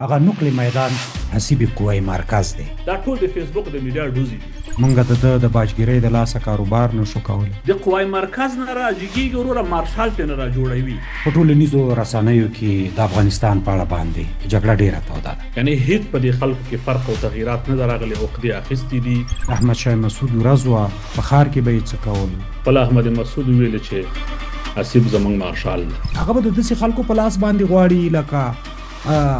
هغه نقل میدان حسیب قوی مرکز دی. دا ټول د فیسبوک د میډیا ډوزي دي. مونږ د باجګیرۍ د لاسه کاروبار نشو کولی. د قوی مرکز نه راجګیږي وروره مارشال ته نه را جوړوي. په ټولنیزو رسنیو کې د افغانستان په اړه باندې جګړه ډیره توده ده. یعنی هیڅ په دې خلکو کې فرق او تغییرات نه راغلي. عقدې اخیستې دي. احمد شاه مسعود ورځ وه په ښار کې به یې څه کول. خپل احمد مسعود ویل چې حسیب زمونږ مارشال دی. هغه به د داسې خلکو په لاس باندې غواړي لکه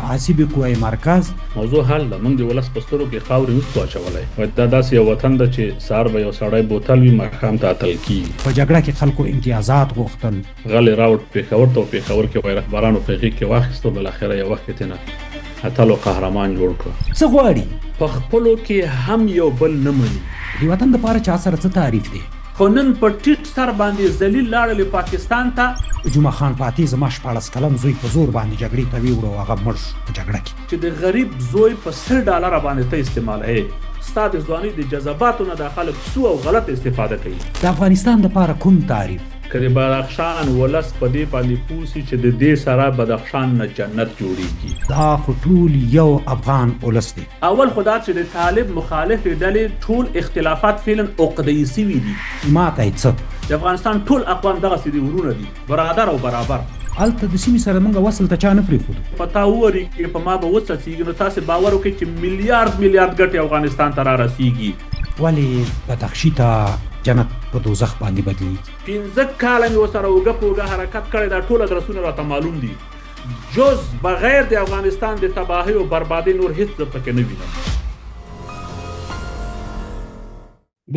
حسیب قوی مرکز. موضوع حل ده. موږ د ولس په سترګو کې خاورې نشو اچولی. دا داسې یو وطن ده چې سهار به یو سړی بوتل وي ماښام ته اتل کېږي. په جګړه کې خلکو امتیازات غوښتل. غلې راوړ پېښور ته او پېښور کې به رهبرانو په غېږ کې واخیستو. بالاخره یو وخت کې ترې اتل او قهرمان جوړ کړه. څه غواړي؟ په خپلو کې هم یو بل نه مني. د وطن دپاره چا سره څه تعریف دی؟ خو نن په ټیټ سر باندې ذلیل لاړلې پاکستان ته. جمعه خان فاتح زما 14 کلن زوی په زور باندې جګړې ته ویوړو او هغه مړ شو په جګړه کې. چې د غریب زوی په $100 باندې ته استعمالوې. ستا د ځوانۍ د جذباتو نه دا خلک سو او غلط استفاده کوي. د افغانستان دپاره کوم تعریف؟ که د بدخشان ولس په دې باندې پوه سي چې د دې سره بدخشان نه جنت جوړیږي. دا خو ټول یو افغان ولس دی. اول خو دا چې د طالب مخالفې ډلې ټول اختلافات فعلا عقده‌ای سوي دي. ما ته یې څه؟ د افغانستان ټول اقوام دغسې دي، ورونه دي، برادر او برابر. هلته د سیمې سره موږ وصل ته چا نه پرېښودو. په تا ووري کې په ما به وڅڅېږي نو تاسې باور وکړئ چې میلیارد ګټې افغانستان ته را رسېږي. ولې بدخشي ته جنت په دوزخ باندې بدلیږي؟ 15 کاله مې ورسره اوږه په اوږه حرکت کړی. دا ټول ادرسونه راته معلوم دي. جز بغیر د افغانستان د تباهۍ او بربادۍ نور هیڅ زه پکې نه وینم.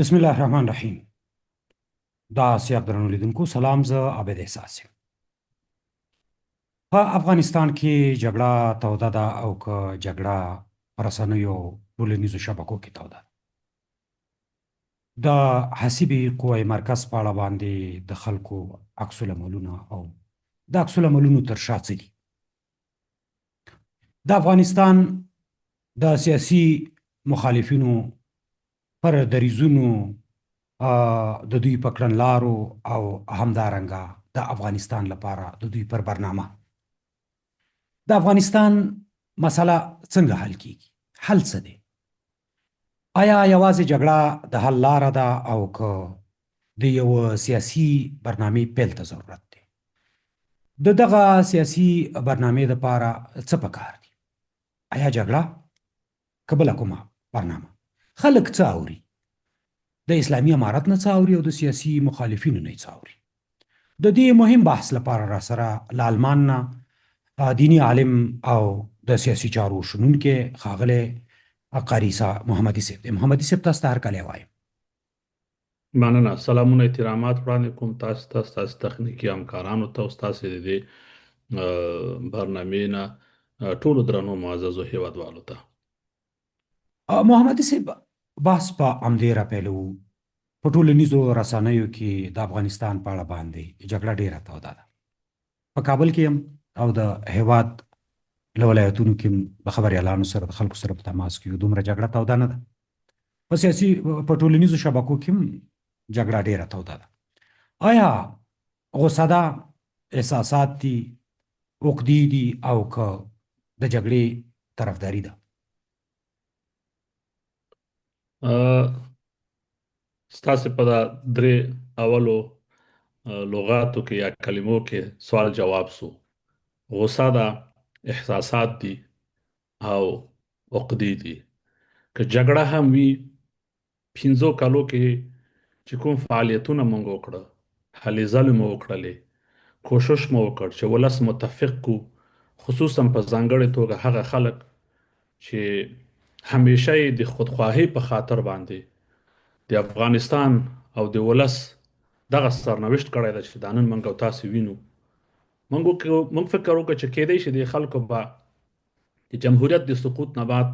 بسم الله الرحمن الرحیم. دا سیاق درنو لیدونکو سلام، زه عابد احساس یم. په افغانستان کې جګړه توده ده او که جګړه په رسنیو ټولنیزو شبکو کې توده ده. د حسیب قوی مرکز په اړه باندې د خلکو عکس العملونه او د عکس العملونو تر شا څه دي؟ د افغانستان د سیاسي مخالفینو پر دریځونو د دوی په کړنلارو او همدارنګه د افغانستان لپاره د دوی پر برنامه د افغانستان مسله څنګه حل کیږي؟ حل څه دی؟ آیا یوازې جګړه د حل لاره ده او که د یو سیاسي برنامې پیل ته ضرورت دی؟ د دغه سیاسي برنامې دپاره څه پکار دي؟ آیا جګړه که بله کومه برنامه؟ خلک څه اوري؟ د اسلامي امارت نه څه اوري او د سیاسي مخالفینو نه څه اوري؟ د دې مهم بحث لپاره را سره له آلمان نه دیني عالم او د سیاسي چارو شنونکی ښاغلی قاري محمدي صاحب دی. محمدي صاحب تاسو ته هرکلی وایم. مننه. سلامونه احترامات وړاندې کوم تاسو ته، ستاسو تخنیکي همکارانو ته او ستاسو د دې برنامې نه ټولو درنو معززو هیوادوالو ته. محمدي صاحب بحث په همدې راپیلوو. په ټولنیزو رسنیو کې د افغانستان په اړه باندې جګړه ډیره توده ده. په کابل کې یم او د هیواد له ولایتونو کې د خبریالانو سره د خلکو سره په تماس کې دومره جګړه توده نه ده. په سیاسي په ټولنیزو شبکو کې هم جګړه ډیره توده ده. آیا غوسه ده، احساسات دي، عقدې دي او که د جګړې طرفداري ده؟ ستاسو په دا درې اولو لغاتو کې یا کلمو کې سوال جواب سو. غوسه ده، احساسات دي او عقدې دي. که جګړه هم وي 15 کالو کې چې کوم فعالیتونه موږ وکړه، هلې ځلې مو وکړلې، کوشش مو وکړ چې ولس متفق کو، خصوصا په ځانګړې توګه هغه خلک چې همیشه یې د خودخواهۍ په خاطر باندې د افغانستان او د ولس دغه سرنوشت کړی ده چې دا نن موږ او تاسې وینو. موږ فکر وکړو چې کېدای شي د خلکو به د جمهوریت د سقوط نه بعد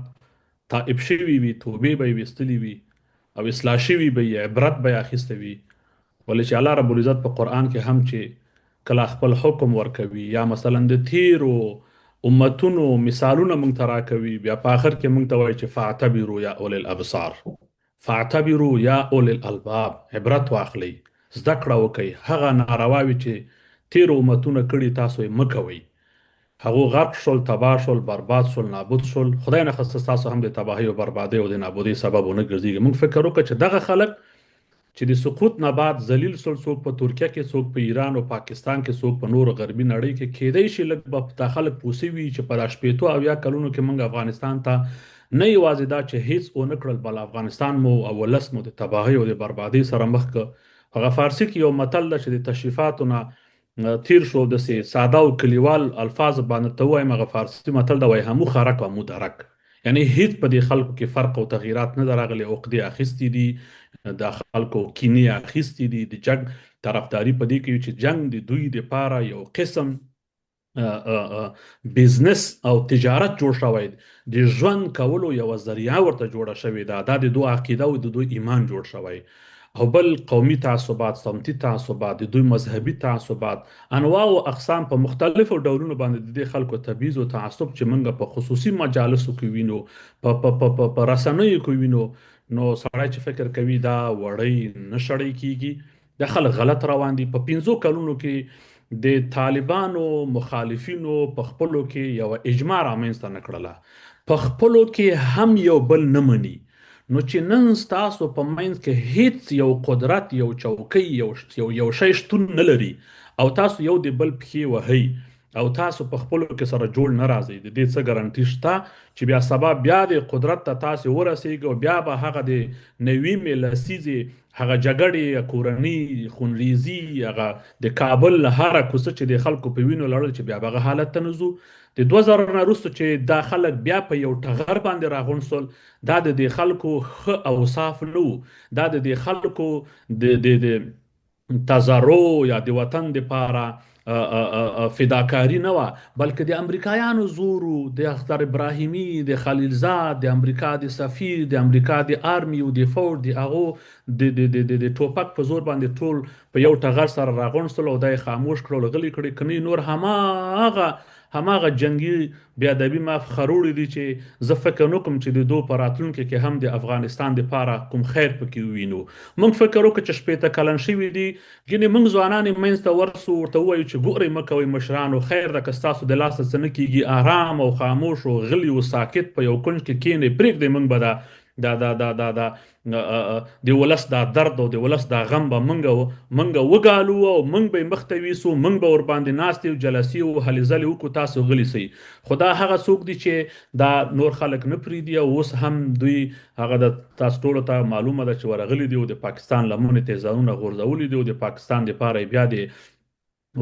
تائب شوي وي، توبې به یې ویستلي وي او اصلاح شوي به یې عبرت به یې اخیستی وي. ولې چې الله رب العزت په قرآن کې هم چې کله خپل حکم ورکوي یا مثلا د تیرو امتونو مثالونه موږ ته راکوي، بیا په آخر کې موږ ته وایي چې فاعتبروا یا اولي الابصار، فاعتبروا یا اولي الالباب، عبرت واخلئ، زده کړه وکئ، هغه نارواوي چې تیرو امتونه کړي تاسو یې مه کوئ. هغه غرق شول، تباه شول، برباد شول، نابود شول. خدای نه خسته تاسو هم د تباهي او بربادۍ او د نابودۍ سبب ونه ګرځيږي. موږ فکر وکړو چې دغه خلک چې د سقوط نه بعد ذلیل شول، څوک په ترکیه کې، څوک په ایران او پاکستان کې، څوک په نورو غربي نړۍ کې، کېدای شي لږ به دا خلک پوسي وي چې په دا شپېتو اویا کلونو کې موږ افغانستان ته نه یوازې دا چې هیڅ ونه کړل، بل افغانستان مو او ولس مو د تباهۍ او د بربادۍ سره مخ کړ. هغه فارسي کې یو متل ده چې د تشریفاتو نه تیر شو، د ساده او کلیوال الفاظ باندې ته وایم. هغه فارسي متل ده وایي همو خرک و همو درک، یعنی هیڅ په دې خلکو کې فرق او تغییرات نه راغلي. عقدې اخیستې دي، د خلکو کینې اخیستې دي، د جنگ طرفداري په دې کې چې جنگ د دوی لپاره یو قسم بزنس او تجارت جوړ شوی، د ژوند کولو یو ذریعہ ورته جوړه شوې ده. دا د دوی عقیده او د دوی ایمان جوړ شوی. او بل قومي تعصبات، سمتي تعصبات، د دوی مذهبي تعصبات، انواع او اقسام په مختلفو ډولونو باندې د دې خلکو تبعیض او تعصب چې موږ په خصوصي مجالسو کې وینو، په رسنیو کې وینو، نو سړی چې فکر کوي دا وړی نه شړی کیږي. د خلک غلط روان دي. په 5 کلونو کې د طالبانو مخالفینو په خپلو کې یو اجماع رامنځته نه کړله، په خپلو کې هم یو بل نه مني. نو چې نن ستاسو په منځ کې هیڅ یو قدرت، یو چوکۍ، یو شی شتون نه لري، او تاسو یو د بل پښې وهئ، او تاسو په خپلو کې سره جوړ نه راځئ، د دې څه ګارانټي شته چې بیا سبا بیا د قدرت ته تاسو ورسیږئ، او بیا به هغه د 90 لسیزې هغه جګړې، کورنۍ خونریزي، هغه د کابل هره کوڅه چې د خلکو په وینو لړل، چې بیا به هغه حالت ته نه ځو. د 2000 نه وروسته چې دا خلک بیا په یو ټغر باندې راغونډ شول، دا د دې خلکو ښه اوصاف نه وو، دا د دې خلکو د تزرع یا د وطن دپاره فداکاري نه وه، بلکې د امریکایانو زور و، د اختر ابراهیمي، د خلیلزاد، د امریکا د سفیر، د امریکا د آرمي او د فوج، د هغو د ټوپک په زور باندې ټول په یو ټغر سره راغونډ شول، او دا یې خاموش کړل، غلي کړي. کني نور هماغه جنگي بیا ادبي خروړي دي چې زه فکر نه کوم چې د دوی په راتلونکي کې هم د افغانستان دپاره کوم خیر پکې ووینو. موږ فکر وکړو چې 15 کلن شوي دي، ګینې موږ ځوانان یې منځ ته ورسو، ورته ووایو چې ګورئ مه کوئ مشرانو، خیر ده که ستاسو د لاسه څه نه کېږي، آرام او خاموش او غلي او ساکت په یو کونج کې کښېنئ، پرېږدئ موږ به د ولس دا درد او د ولس دا غم به منګه وګالو، او موږ به یې مخته ویسو، موږ به ورباندې ناستې او جلسې او هلې ځلې وکړو، تاسو غلي سئ. خو دا هغه څوک دي چې دا نور خلک نه پرېږدي، او اوس هم دوی هغه د تاسو ټولو ته معلومه ده چې ورغلي دي او د پاکستان لمنې ته ځانونه غورځولي دي، او د پاکستان دپاره بیا د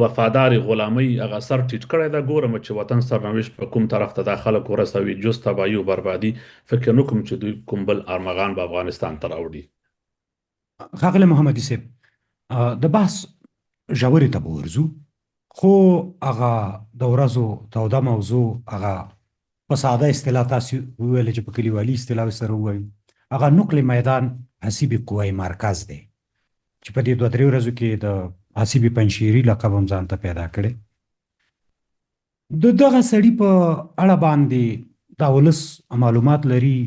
وفادار غلامۍ هغه سر ټیټ کړی ده. ګورم چې وطن سرنوشت په کوم طرف ته دا خلک ورسوي، جز تباهي او بربادي. فکر نه کوم چې دوی کوم بل ارمغان به افغانستان ته راوړي. ښاغلی محمدي صاحب، د بحث ژورې ته به ورځو، خو هغه د ورځو توده موضوع، هغه په ساده اصطلاح تاسو وویل چې په کلیوالي اصطلاح سره ووایو، هغه نقل میدان حسیب قوای مرکز دی، چې په دې 2-3 ورځو کې د حسیب پنشیری لقب هم ځان ته پیدا کړی. د دغه سړي په اړه باندې دا ولس معلومات لري.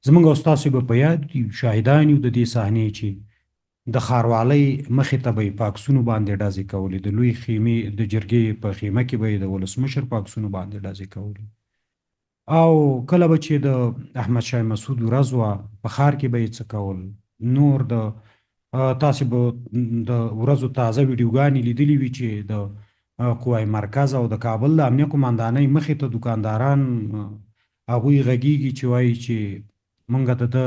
زموږ او ستاسو به په یاد دي، شاهدان یو د دې صحنې چې د ښاروالۍ مخې ته به یې په عکسونو باندې ډزې کولې، د لوی خیمې د جرګې په خیمه کې به یې د ولسمشر په عکسونو باندې ډزې کولې، او کله به چې د احمدشاه مسعود ورځ وه، په ښار کې به یې څه کول. نور د تاسو به د ورځو تازه ویډیوګانې لیدلې وي چې د قوای مرکز او د کابل د امنیه قماندانۍ مخې ته دوکانداران هغوی غږیږي چې وایي چې موږ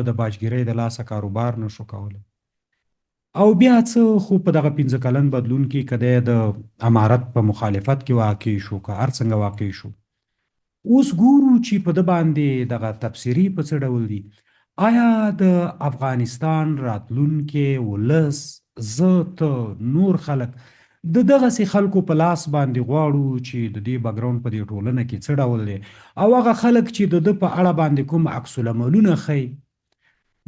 د باجګیرۍ د لاسه کاروبار نشو کولی. او بیا څه، خو په دغه 15 کلن بدلون کې که دی د امارت په مخالفت کې واقع شو، که هر څنګه واقع شو، اوس ګورو چې په ده باندې دغه تبصرې په څه ډول دي. آیا د افغانستان راتلونکي ولس، زه، ته، نور خلک د دغسې خلکو په لاس باندې غواړو چې د دې بیکګراوند په دې ټولنه کې څه ډول دی، او هغه خلک چې د ده په اړه باندې کوم عکس العملونه ښیي،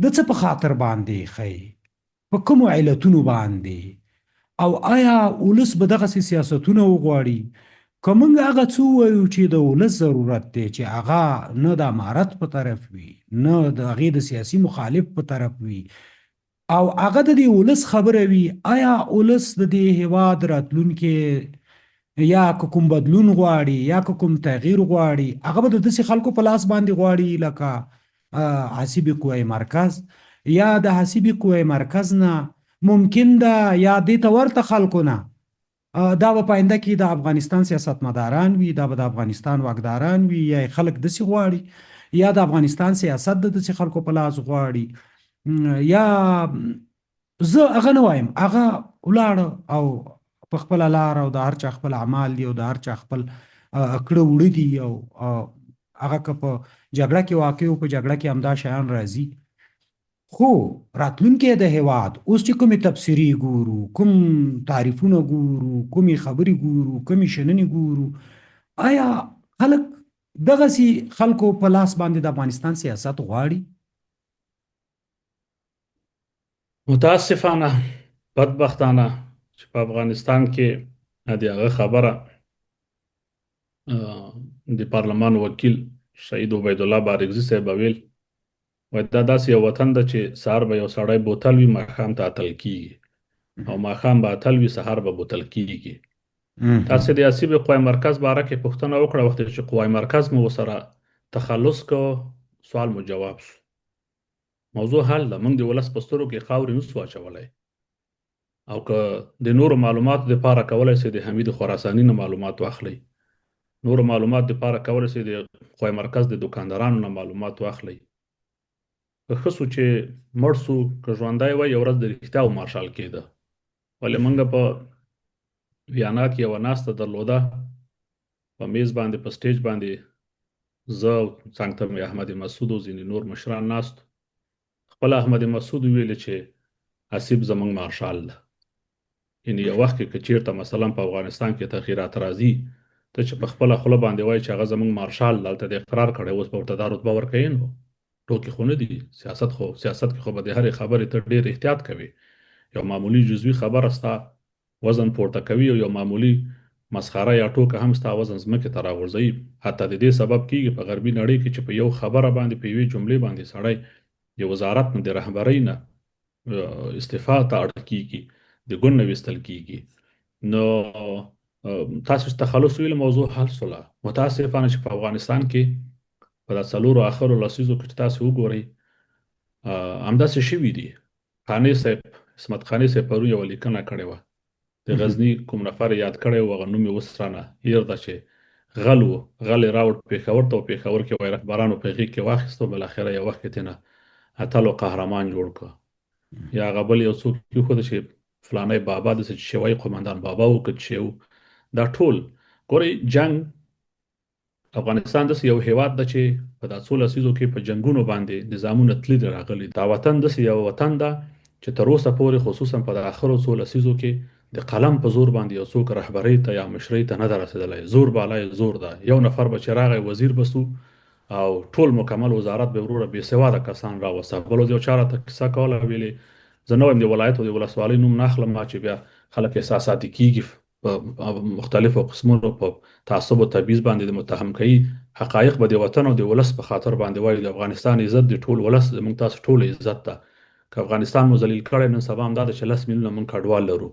د څه په خاطر باندې ښیي، په کومو علتونو باندې، او آیا ولس به دغسې سیاستونه وغواړي، که موږ هغه څه ووایو چې د ولس ضرورت دی، چې هغه نه د امارت په طرف وي، نه د هغې د سیاسي مخالف په طرف وي، او هغه د دې ولس خبره وي، آیا ولس د دې هیواد راتلونکي یا که کوم بدلون غواړي یا که کوم تغییر غواړي هغه به د داسې خلکو په لاس باندې غواړي لکه حسیب قوه مرکز یا د حسیب قوه مرکز نه ممکن ده یا دې ته ورته خلکو نه دا به په آینده کې د افغانستان سیاستمداران وي دا به د افغانستان واکداران وي یا خلک داسې غواړي یا د افغانستان سیاست د داسې خلکو په لاس غواړي یا زه هغه نه وایم هغه ولاړ او په خپل لار او د هر چا خپل اعمال دي او د هر چا خپل کړه وړه دي او هغه که په جګړه کې واقع او په جګړه کې همدا شیان راځي خو راتلونکي د هیواد اوس چې کومې تبصرې ګورو کوم تعریفونه ګورو کومې خبرې ګورو کومې شننې ګورو آیا خلک دغسې خلکو په لاس باندې د افغانستان سیاست غواړي؟ متاسفانه بدبختانه چې په افغانستان کې د هغه خبره د پارلمان وکیل شهید عبید الله بارګزي صاحب ویل وای دا داسې یو وطن ده چې سهار به یو سړی بوتل وي ماښام ته اتل کیږي او ماښام به اتل وي سهار به بوتل کیږي. تاسو د حسیب قوه مرکز باره کې پوښتنه وکړه وخت چې قوه مرکز مو سره تخلص کو سوال مو جواب شو. موضوع حل ده موږ د ولس په سترګو کې خاورې نسو اچولی او که د نورو معلوماتو دپاره کولی سئ د حمید خراساني نه معلومات واخلئ نورو معلوماتو دپاره کولی سئ د قوه مرکز د دوکاندارانو نه معلومات واخلئ که ښه سو چې مړ سو که ژوندی وی یو ورځ د رښتیاو مارشال کېده ولې موږ په ویانا کې یوه ناسته درلوده په میز باندې په سټیج باندې زه او څنګ ته مې احمد مسعود او ځینې نور مشران ناست خپل احمد مسعود ویلې چې حسیب زموږ مارشال ده یعنې یو وخت کې که چېرته مثلا په افغانستان کې تغییرات راځي ته چې په خپله خوله باندې وایي چې هغه زموږ مارشال دلته د اقرار کړی اوس به ورته دا رتبه ورکوي نو ټوکې خو نه دي سیاست کې خو به د هرې خبرې ته ډېر احتیاط کوي یو معمولی جزوي خبره ستا وزن پورته کوي او یو معمولی مسخره یا ټوکه هم ستا وزن ځمکې ته راغورځوي حتی د دې سبب کېږي په غربي نړۍ کې چې په یو خبره باندې په یوې جملې باندې سړی د وزارت نه د رهبرۍ نه استعفا ته اړ کېږي د ګوند نه ویستل کېږي نو تاسو چې تخلص ویل موضوع حل سوله متاسفانه چې په افغانستان کې په دا څلورو اخرو لسیزو کې چې تاسو وګورئ همداسې شوي دي قانع صاحب عصمت قانع صاحب پرون یوه لیکنه کړې وه د غزني کوم نفر یاد کړی و هغه نوم یې اوس رانه هیر ده چې غل و غل یې راوړ پېښور ته او پېښور کې وایي رهبرانو په هغې کې واخیست او بالاخره یو وخت کې ترېنه اتل او قهرمان جوړ کړه یا هغه بل یو څوک کېښوده چې فلانی بابا داسې چې شوی قمندان بابا و که چې و دا ټول ګورئ جنګ افغانستان داسې یو هیواد ده چې په دا څو لسیزو کې په جنګونو باندې نظامونه تللي دي راغلي دا وطن داسې یو وطن ده چې تر اوسه پورې خصوصا په د آخرو څو لسیزو کې د قلم په زور باندې یو څوک رهبرۍ ته یا مشرۍ ته نه ده رسېدلی زور بالا زور ده یو نفر به چې راغی وزیر به سو او ټول مکمل وزارت به وروره بې سواده کسان راوسته بل یو چا راته کیسه کوله ویلې زه نه وایم د ولایت او د ولسوالۍ نوم نه اخلم چې بیا خلک احساساتي کېږي په مختلفو قسمونو په تعصب او تبعیض باندې د متهم کوي حقایق به د وطن او د ولس په خاطر باندې وایي د افغانستان عزت د ټول ولس زموږ تاسو ټول عزت ده که افغانستان مو ذلیل کړی نن سبا همدا ده چې 10 میلیونه موږ کډوال لرو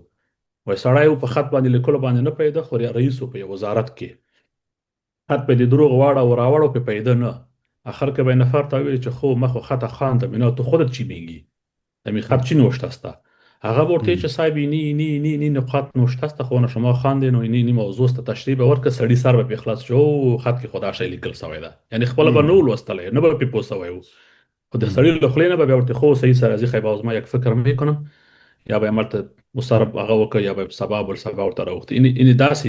وایي سړی په خط باندې لیکلو باندې نه پیدا خو رئیس په یو وزارت کې خط په دې دروغ واړه او راوړو په پیدا نه آخر که به نفر تا ویل چې خو مخ خط خواندم اینا تو خودت چی میگی دمی خط چی نوشته است هغه ورته چې صاحب نی نقاط نوشته است خو نه شما خواندین او نی موضوع ست تشریح به ورکه سړی سر به اخلاص شو خط کې خدا شي لیکل سوی ده یعنی خپل به نو لوستل نه به پوسوي خو د سړی له خلینه به ورته خو صحیح سره ځي خیبه ما یک فکر مې کنم یا به عملته مصرف هغه وکړ یا به سبب ول سبب ورته راوخت ان داسې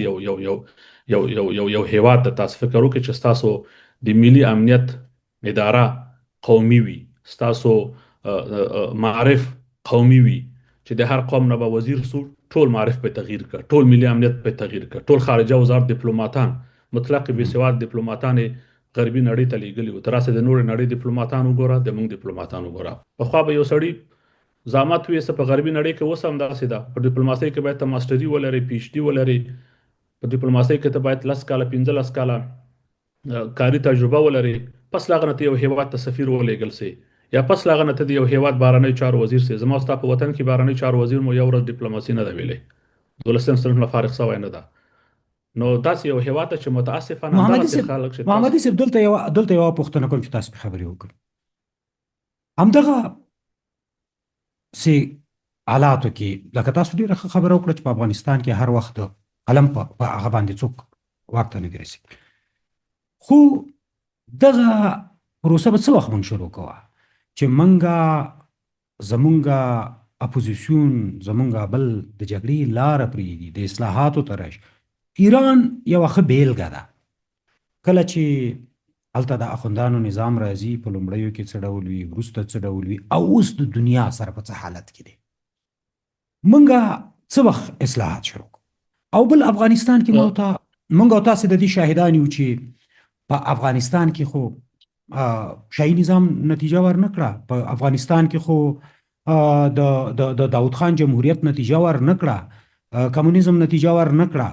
یو هیواد ته تاسو فکر وکړئ چې تاسو د ملي امنیت اداره قومي وي تاسو معرف قومي وي چې د هر قوم نه به وزیر سو ټول معرف په تغییر کړ ټول ملي امنیت په تغییر کړ ټول خارجه وزارت ډیپلوماټان مطلق بې سواد ډیپلوماټان غربي نړۍ ته لیږلي وو تر اوسه د نور نړۍ ډیپلوماټان وګوره د موږ ډیپلوماټان وګوره په خو به یو سړی زامت وي په غربي نړۍ کې اوس هم داسې ده په ډیپلوماسۍ کې باید ته ماستري ولري پی ایچ ډي ولري په ډیپلوماسۍ کې ته باید 10 کاله 15 کاله کاري تجربه ولري پس لاغه ته یو هیواد ته سفیر ولېږل سي یا پس لاغه ته د یو هیواد بهرنی چارو وزیر سي زما ستا په وطن کې بهرنی چارو وزیر مو یو ورځ ډیپلوماسي نه ده ویلې دولسم صنف نه فارغ شوی نه ده نو داسې یو هېواد ته چې متاسفانه محمدي همدغسې صاحب خلک چې محمدي تاسو صاحب دلته یو پوښتنه کوم چې تاسو په خبرې وکړئ. همدغه سي حالاتو کې لکه تاسو ډیره ښه خبره وکړه چې په افغانستان کې هر وخت د قلم په هغه باندې څوک واک ته نه دي رسېدلي. خو دغه پروسه به څه وخت موږ شروع کوو چې موږ زمونږ اپوزیسیون زمونږ بل د جګړې لاره پرېږدي د اصلاحاتو ته راشي. ایران یوه ښه بیلګه ده. کله چې هلته د اخوندانو نظام راځي په لومړیو کې څه ډول وي، وروسته څه ډول وي، او اوس د دنیا سره په څه حالت کې دی. موږ څه وخت اصلاحات شروع کوو؟ او بل افغانستان کې موږ او تاسې د دې شاهدان یو چې په افغانستان کې خو شاهي نظام نتیجه ورنه کړه. په افغانستان کې خو د داود خان جمهوریت نتیجه ورنه کړه، کمونیزم نتیجه ورنه کړه،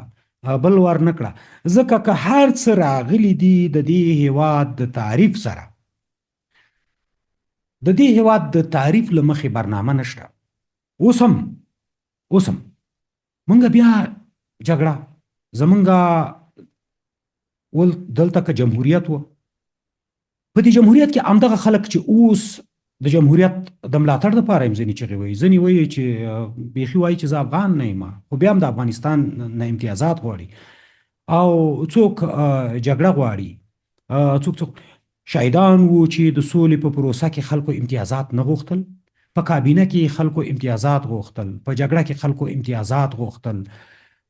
بل ورنه کړه. ځکه که هر څه راغلي دي د دې هیواد د تعریف سره، د دې هیواد د تعریف له مخې برنامه نشته. اوس هم موږ بیا جګړه زمونږ دلته که جمهوریت و، په دې جمهوریت کې همدغه خلک چې اوس د جمهوریت د ملاتړ دپاره هم ځینې چغې وایي، ځینې وایي چې بیخي وایي چې زه افغان نه یم، خو بیا هم د افغانستان نه امتیازات غواړي، او څوک جګړه غواړي، څوک شاهدان وو چې د سولې په پروسه کې خلکو امتیازات نه غوښتل، په کابینه کې خلکو امتیازات غوښتل، په جګړه کې خلکو امتیازات غوښتل،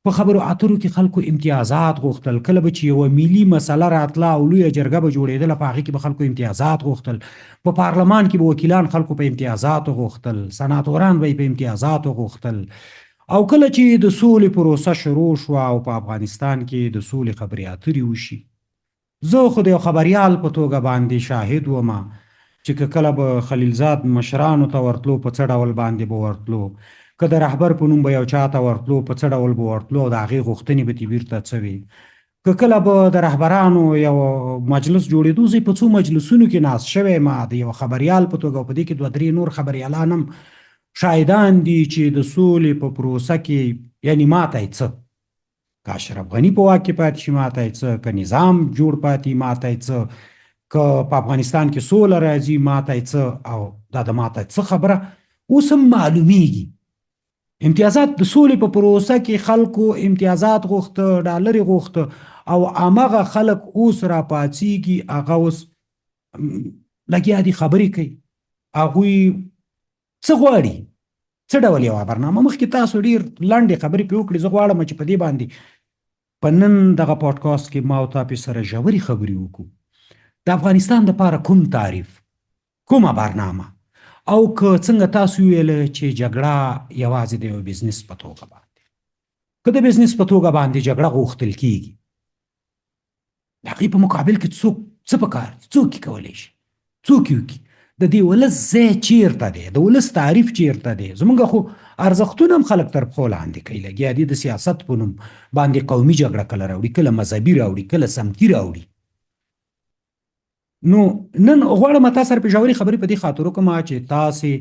په خبرو اترو کې خلکو امتیازات غوښتل. کله به چې یوه ملي مسله راتله او لویه جرګه به جوړېدله، په هغې کې به خلکو امتیازات غوښتل. په پارلمان کې به وکیلان خلکو په امتیازاتو غوښتل، سناتوران به یې په امتیازاتو غوښتل. او کله چې د سولې پروسه شروع شوه او په افغانستان کې د سولې خبرې اترې وشي، زه خو د یو خبریال په توګه باندې شاهد وم چې کله به خلیلزاد مشرانو ته ورتلو په څه ډول باندې به ورتلو، که د رهبر په نوم به یو چا ته ورتلو په څه ډول به ورتلو، او د هغې غوښتنې به بیرته څه وي. که کله به د رهبرانو یو مجلس جوړېدو، زه په څو مجلسونو کې ناست شوی یم د یو خبریال په توګه، او په دې کې 2-3 نور خبریالان هم شاهدان دي چې د سولې په پروسه کې یعنی ماته یې څه، که اشرف غني په واک کې پاتې شي ماته یې څه، که نظام جوړ پاتې ماته یې څه، که په افغانستان کې سوله راځي ماته یې څه. او دا د ماته څه خبره اوس هم معلومیږي. امتیازات د سولې په پروسه کې خلکو امتیازات غوښته، ډالر یې غوښته، او همغه خلک اوس راپاڅېږي، هغه اوس لګیا دي خبرې کوي. هغوی څه غواړي، څه ډول یوه برنامه. مخکې تاسو ډېر لنډې خبرې پرې وکړې، زه غواړم چې په دې باندې په نن دغه پاډکاسټ کې ما او تا پې سره ژورې خبرې وکړو. د افغانستان دپاره کوم تعریف، کومه برنامه، او که څنګه تاسو ویله چې جګړه یوازې د یو بزنس په توګه باندې، که د بزنس په توګه باندې جګړه غوښتل کیږي، د هغې په مقابل کې څوک څه پکار دي، څوک یې کولی شي، څوک یې وکړي، د دې ولس ځای چیرته دی، د ولس تعریف چیرته دی. زمونږ خو ارزښتونه هم خلک تر پښو لاندې کوي، لګیا دي د سیاست په نوم باندې قومي جګړه کله راوړي، کله مذهبي راوړي، کله سمتي راوړي. نو نن غواړم تاسو سره په ژورې خبرې په دې خاطر وکړم چې تاسې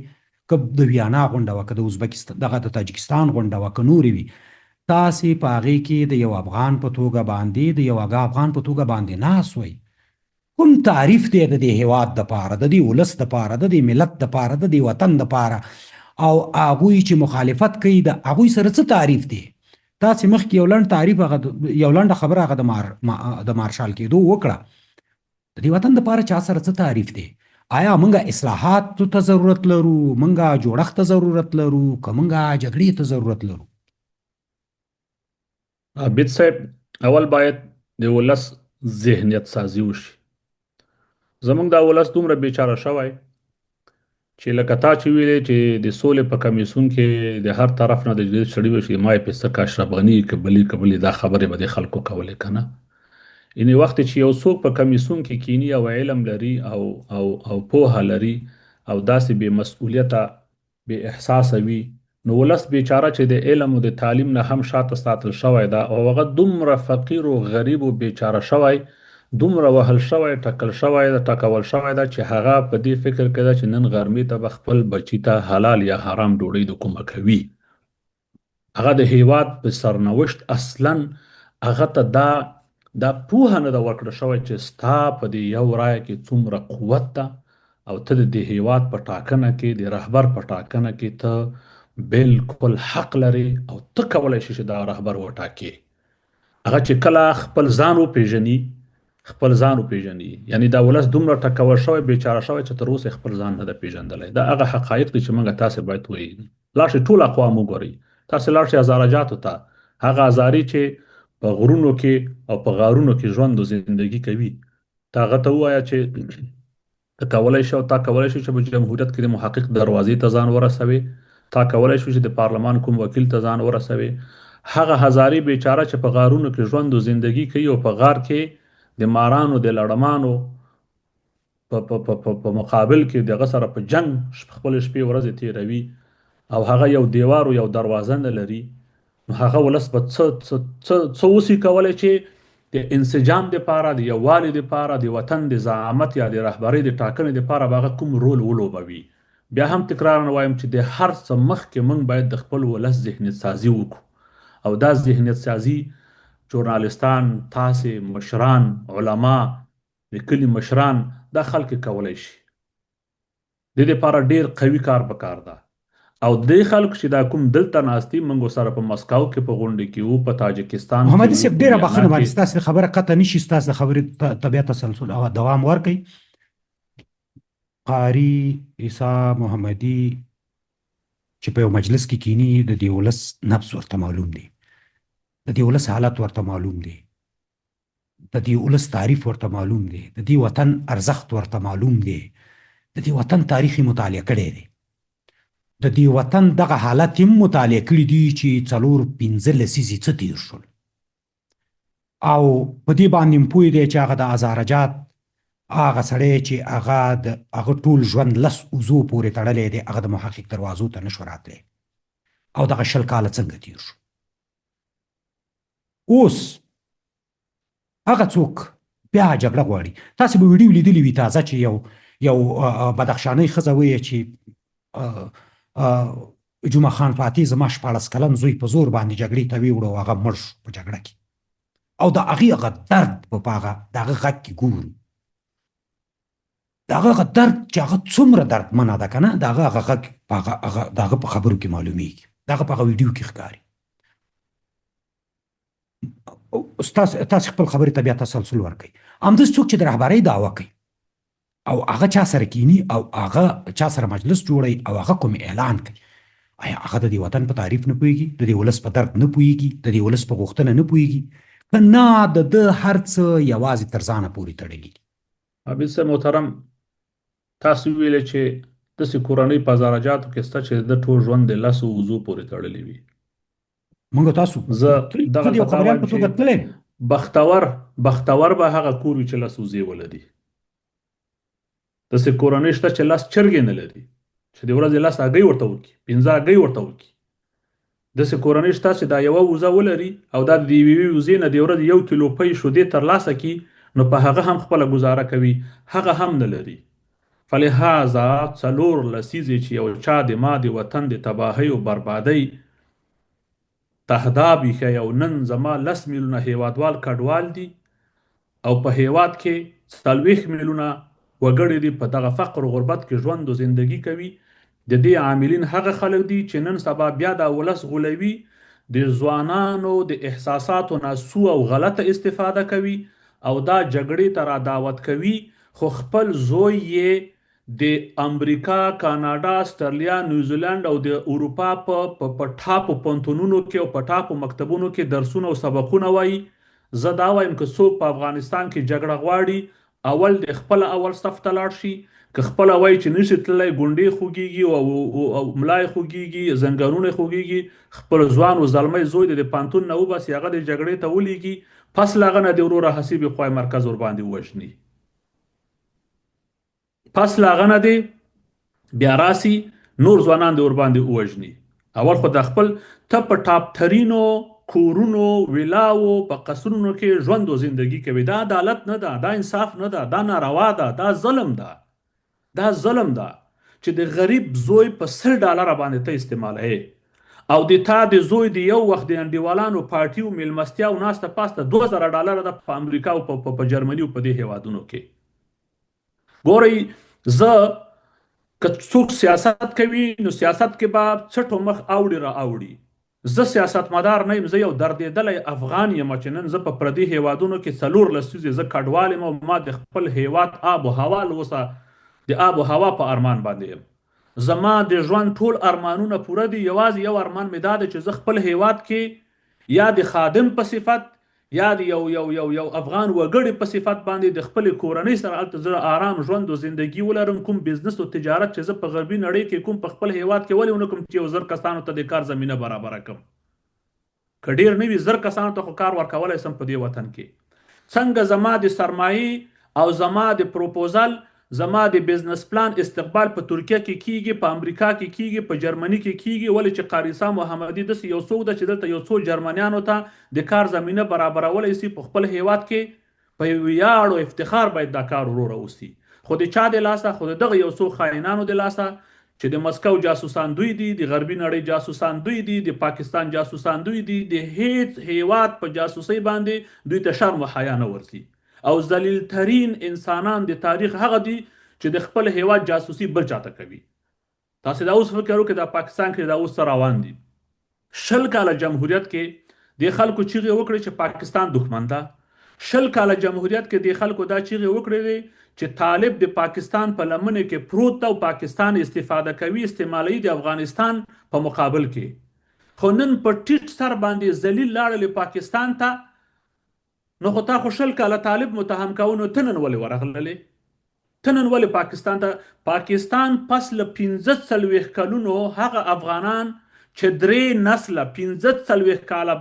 که د ویانا غونډه وه، که د ازبکستان دغه د تاجکستان غونډه وه، که نورې وي، تاسې په هغې کې د یو افغان په توګه باندې، د یو افغان په توګه باندې ناست وئ. کوم تعریف دی د دې هیواد دپاره، د دې ولس دپاره، د دې ملت دپاره، د دې وطن دپاره، او هغوی چې مخالفت کوي د هغوی سره څه تعریف دی؟ تاسې مخکې یو لنډ تعریف، یو لنډه خبره هغه د مارشال کېدو وکړه. د دې وطن دپاره چا سره څه تعریف دی؟ آیا موږ اصلاحاتو ته ضرورت لرو، موږ جوړښت ته ضرورت لرو، که موږ جګړې ته ضرورت لرو؟ عابد صاحب، اول باید د ولس ذهنیت سازي وشي. زمونږ دا ولس دومره بیچاره شوی چې لکه تا چې ویلې چې د سولې په کمیسون کې د هر طرف نه د جدید سړي وشي، ما یې پسته که اشرف غني کبلي دا خبرې به د خلکو کولې که نه. یعنې وخت چې یو څوک په کمیسون کې کینی او علم لري او پوهه لري او داسې بې مسؤلیته بې احساسه وي، نو ولس بیچاره چې د علم او د تعلیم نه هم شاته ساتل شوی ده، او هغه دومره فقیر او غریب او بیچاره شوی، دومره وهل شوی، ټکل شوی ده، ټکول شوی ده، چې هغه په دې فکر کې ده چې نن غرمې ته به خپل بچي ته حلال یا حرام ډوډۍ د کومه کوي. هغه د هیواد په سرنوشت اصلا هغه ته دا پوهه نه ده ورکړه شوی چې ستا په دې یو رایه کې څومره قوت ده، او ته د دې هیواد په ټاکنه کې، د رهبر په ټاکنه کې ته بالکل حق لري، او ته کولی شې چې دا رهبر وټاکې. هغه چې کله خپل ځان وپېژني، خپل ځان وپېژني، یعنی دا ولس دومره ټکور شوی، بیچاره شوی چې تر اوسه یې خپل ځان نه ده پېژندلی. دا هغه حقایق دي چې موږ تاسې باید ووایي. لاړ شئ ټول اقوام وګورئ، تاسې لاړ شئ هزاره ته، هغه هزارې چې په غرونو کې او په غارونو کې ژوند او زندگی کوي، ته هغه ته ووایه چې ته کولی شې، او تا کولی شې چې په جمهوریت کې د محقق دروازې ته ځان ورسوي، تا کولی شې چې د پارلمان کوم وکیل ته ځان ورسوي. هغه هزارې بیچاره چې په غارونو کې ژوند او زندگی کوي، او په غار کې د مارانو د لړمانو په مقابل کې دغه سره په جنگ خپل شپې ورځې تیروي، او هغه یو دیوار او یو دروازه نه لري، نو هغه ولس به څه وسی کولی چې د انسجام د پاره، د یووالي د پاره، د وطن د زعامت یا د رهبرۍ د ټاکنې د پاره به هغه کوم رول ولوبوي. بیا هم تکرار وایم چې د هر څه مخکې موږ باید د خپل ولس ذهنیت سازي وکړو، او دا ذهنیت سازي ژورنالستان، تاسې مشران، علما، د کلي مشران، دا خلک کولی شي. د دې لپاره ډیر قوي کار پکار ده. او د خلکو چې دا کوم دلته ناستي، موږ سره په مسکو کې په غونډه کې وو، په تاجکستان کې محمد وو، صاحب په ډیره ویانا بخښنه باندې کې. ستاسو خبره قطع نشي، ستاسو خبرې طبيعت تسلسل او دوام ورکړي. قاری عیسی محمدي چې په یو مجلس کې کینی، د دې ولس نفس ورته معلوم دی، د دې ولس حالت ورته معلوم دی، د دې ولس تعریف ورته معلوم دی، د دې وطن ارزښت ورته معلوم دی، د دې وطن تاریخي مطالعه کړی دی، د دې وطن دغه حالت هم مطالعه کړي دي چې 4-5 لسیزې څه تیر شول، او په دې باندې هم پوه دی چې هغه د هزارهجات هغه سړی چې هغه ټول ژوند 10 اوزو پورې تړلی دی، هغه د محقق دروازو ته نشو راتلی، او دغه 20 کاله څنګه تیر شو. اوس هغه څوک بیا جګړه غواړي. تاسې به ویډیو لیدلی وي تازه چې یو بدخشانۍ ښځه وایي چې جمعه خان فاتح زما 14 کلن زوی په زور باندې جګړې ته ویوړو، هغه مړ شو په جګړه کې، او د هغه درد په هغه دغه غږ کې ګورو، دغه درد چې هغه څومره دردمنه ده که نه، دغه غږ دغه په خبرو کې معلومیږي، دغه په هغه ویډیو کې ښکاري. تاسو خپل خبرې ته بیا تسلسل ورکړئ. همداسې څوک چې د رهبرۍ دعوه کوي، او هغه چا سره کینی، او هغه چا سره مجلس جوړي، او هغه کوم اعلان کوي، آیا هغه د دې وطن په تعریف نه پوهیږي، د دې ولس په درد نه پوهیږي، د دې ولس په غوښتنه نه پوهیږي، که نه د هر څه یوازې تر ځانه پورې تړلي دي؟ عابد صاحب محترم، تاسو ویلې چې داسې کورنۍ په هزارهجاتو کې شته چې د ټول ژوند د 10 اوزو پورې تړلی وي. موږ تاسو زه دغه یو خبريال په توګه تللی، بختور به هغه کور وي چې 10 اوزې ولري. داسې کورنۍ شته چې 10 چرګې نه لري، چې د ورځې 10 هګۍ ورته وکړي، 15 هګۍ ورته وکړي. داسې کورنۍ شته چې دا یوه اوزه ولري، او دا د یوې اوزې نه د ورځې 1 کیلو پۍ شیدې ترلاسه کړي، نو په هغه هم خپله ګزاره کوي، هغه هم نه لري. فلهذا 4 لسیزې چې یو چا د ما د وطن د تباهۍ او بربادۍ تهداب ایښی، او نن زما 10 میلیونه هیوادوال کډوال دي، او په هیواد کې 40 میلیونه وګړي دي په دغه فقر او غربت کې ژوند او زندگی کوي. د دې عاملین هغه خلک دي چې نن سبا بیا د ولس غولوي، د ځوانانو د احساساتو نه سوء او غلطه استفاده کوي، او دا جګړې ته را دعوت کوي، خو خپل زوی یې د امریکا، کاناډا، استرالیا، نیوزیلند او د اروپا په ټاپو پوهنتونونو کې او په ټاپو مکتبونو کې درسونه او سبقونه وایي. زه دا وایم که څوک په افغانستان کې جګړه غواړي، اول د خپل اول صف ته لاړ شي، که خپل وایي چې نشي تللی، ګونډې خوږیږي او ملای خوږیږي، زنګانونه خوږیږي، خپل ځوان او زلمی زوی د پوهنتون نه وباسي، هغه د جګړې ته ولیږي، پس له هغه نه د وروره حسیب خوای مرکز ورباندې ووژني، پس له هغه نه دی بیا راسي نور ځوانان د ورباندې ووژني. اول خو د خپل ته په ټاپ ترینو کورونو، ویلاو، په قصرونو کې ژوند او زندگی کوي. دا عدالت نه ده، دا انصاف نه ده، دا ناروا ده، دا ظلم ده، دا ظلم ده چې د غریب زوی په $100 باندې ته استعمالوي، او د تا د زوی د یو وخت د انډیوالانو پارټي او میلمستیا او ناسته پاسته $2000 ده په امریکا او په جرمني او په دې هیوادونو کې. ګورئ زه که څوک سیاست کوي نو سیاست کې به څټو مخ اوړي را اوړي. زه سیاستمدار نه یم، زه یو دردېدلی افغان یم چې نن زه په پردي هیوادونو کې 4 لسیزې زه کډوال یم او ما د خپل هیواد آب و هوا اوسه د آب و هوا په ارمان باندې یم. زما د ژوند ټول ارمانونه پوره دي، یوازې یو ارمان مې دا دی چې زه خپل هیواد کې یا د خادم په صفت یا د یو افغان وګړي په صفت باندې د خپل کورنۍ سره هلته زه آرام ژوند او زندگی ولرم. کوم بزنس او تجارت چې زه په غربي نړۍ کې کوم په خپل هیواد کې ولې ونه کوم چې 1000 کسانو ته د کار زمینه برابره کړم. که ډیر نه وي 1000 کسانو ته خو کار ورکولی سم په دې وطن کې. څنګه زما د سرمایې او زما د پروپوزل زما د بزنس پلان استقبال په ترکیه کې کیږي، په امریکا کې کیږي، په جرمني کې کیږي، ولې چې قاری صاحب محمدي داسې یو څوک ده چې دلته یو څو جرمنیانو ته د کار زمینه برابرولی سي په خپل هیواد کې په ویاړ او افتخار باید دا کار وروره وسي. خو د چا د لاسه، خو دغه یو څو خاینانو د لاسه چې د مسکو جاسوسان دوی دي، د غربي نړۍ جاسوسان دوی دي، د پاکستان جاسوسان دوی دي، د هیڅ هیواد په جاسوسۍ باندې دوی ته شرم و حیا نه ورځي. او ذلیل ترین انسانان د تاریخ هغه دي چې د خپل هیواد جاسوسي بل چاته کوي. تاسو دا اوس فکر وکړئ د پاکستان کې دا اوس روان دي. 20 کاله جمهوریت کې د خلکو چیغې وکړي چې پاکستان دښمن ده. 20 کاله جمهوریت کې د خلکو دا چیغې وکړي چې طالب د پاکستان په لمنه کې پروت ده او پاکستان استفاده کوي، استعمالوي د افغانستان په مقابل کې. خو نن په ټیټ سر باندې ذلیل لاړل پاکستان ته. نو خو تا خو 20 کاله طالب متهم کوو، ته نن ولې ورغللې؟ ته نن ولې پاکستان ته؟ پاکستان پس له 45 کلونو هغه افغانان چې 3 نسله 45 کاله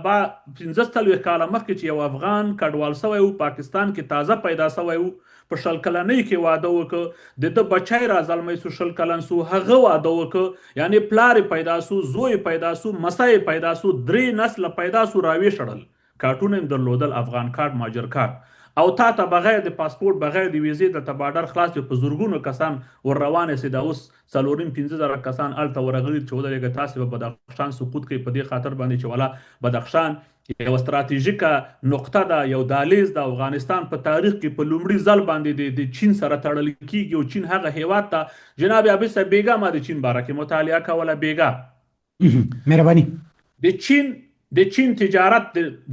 مخکې چې یو افغان کډوال سوی و پاکستان کې تازه پیدا سوی و، په 20 کلنۍ کې واده وکړ، د ده بچی را زلمی سو 20 کلن سو، هغه واده وکړ، یعنی پلار پیدا سو، زوی پیدا سو، مسای پیدا سو، 3 نسله پیدا سو، راوی شړل، کارټونه هم درلودل، افغان کارت، ماجر کارت، او تا ته بغیر د پاسپورت بغیر د ویزې د بارډر خلاص په زورګونو کسان ور روانې سي. دا اوس 4-5 کسان الته ورغلي چې ودرېږه تاسې به بدخشان سقوط کوي په دې خاطر باندې چې ولا بدخشان یو ستراتیژیکه نقطه ده، یو دهلیز د افغانستان په تاریخ کې په لومړي ځل باندې د چین سره تړل کیږي او چین هغه هیواد ته جناب عابد صاحب بیګا ما د چین باره کې مطالعه کوله. بیګا مهرباني د چین تجارت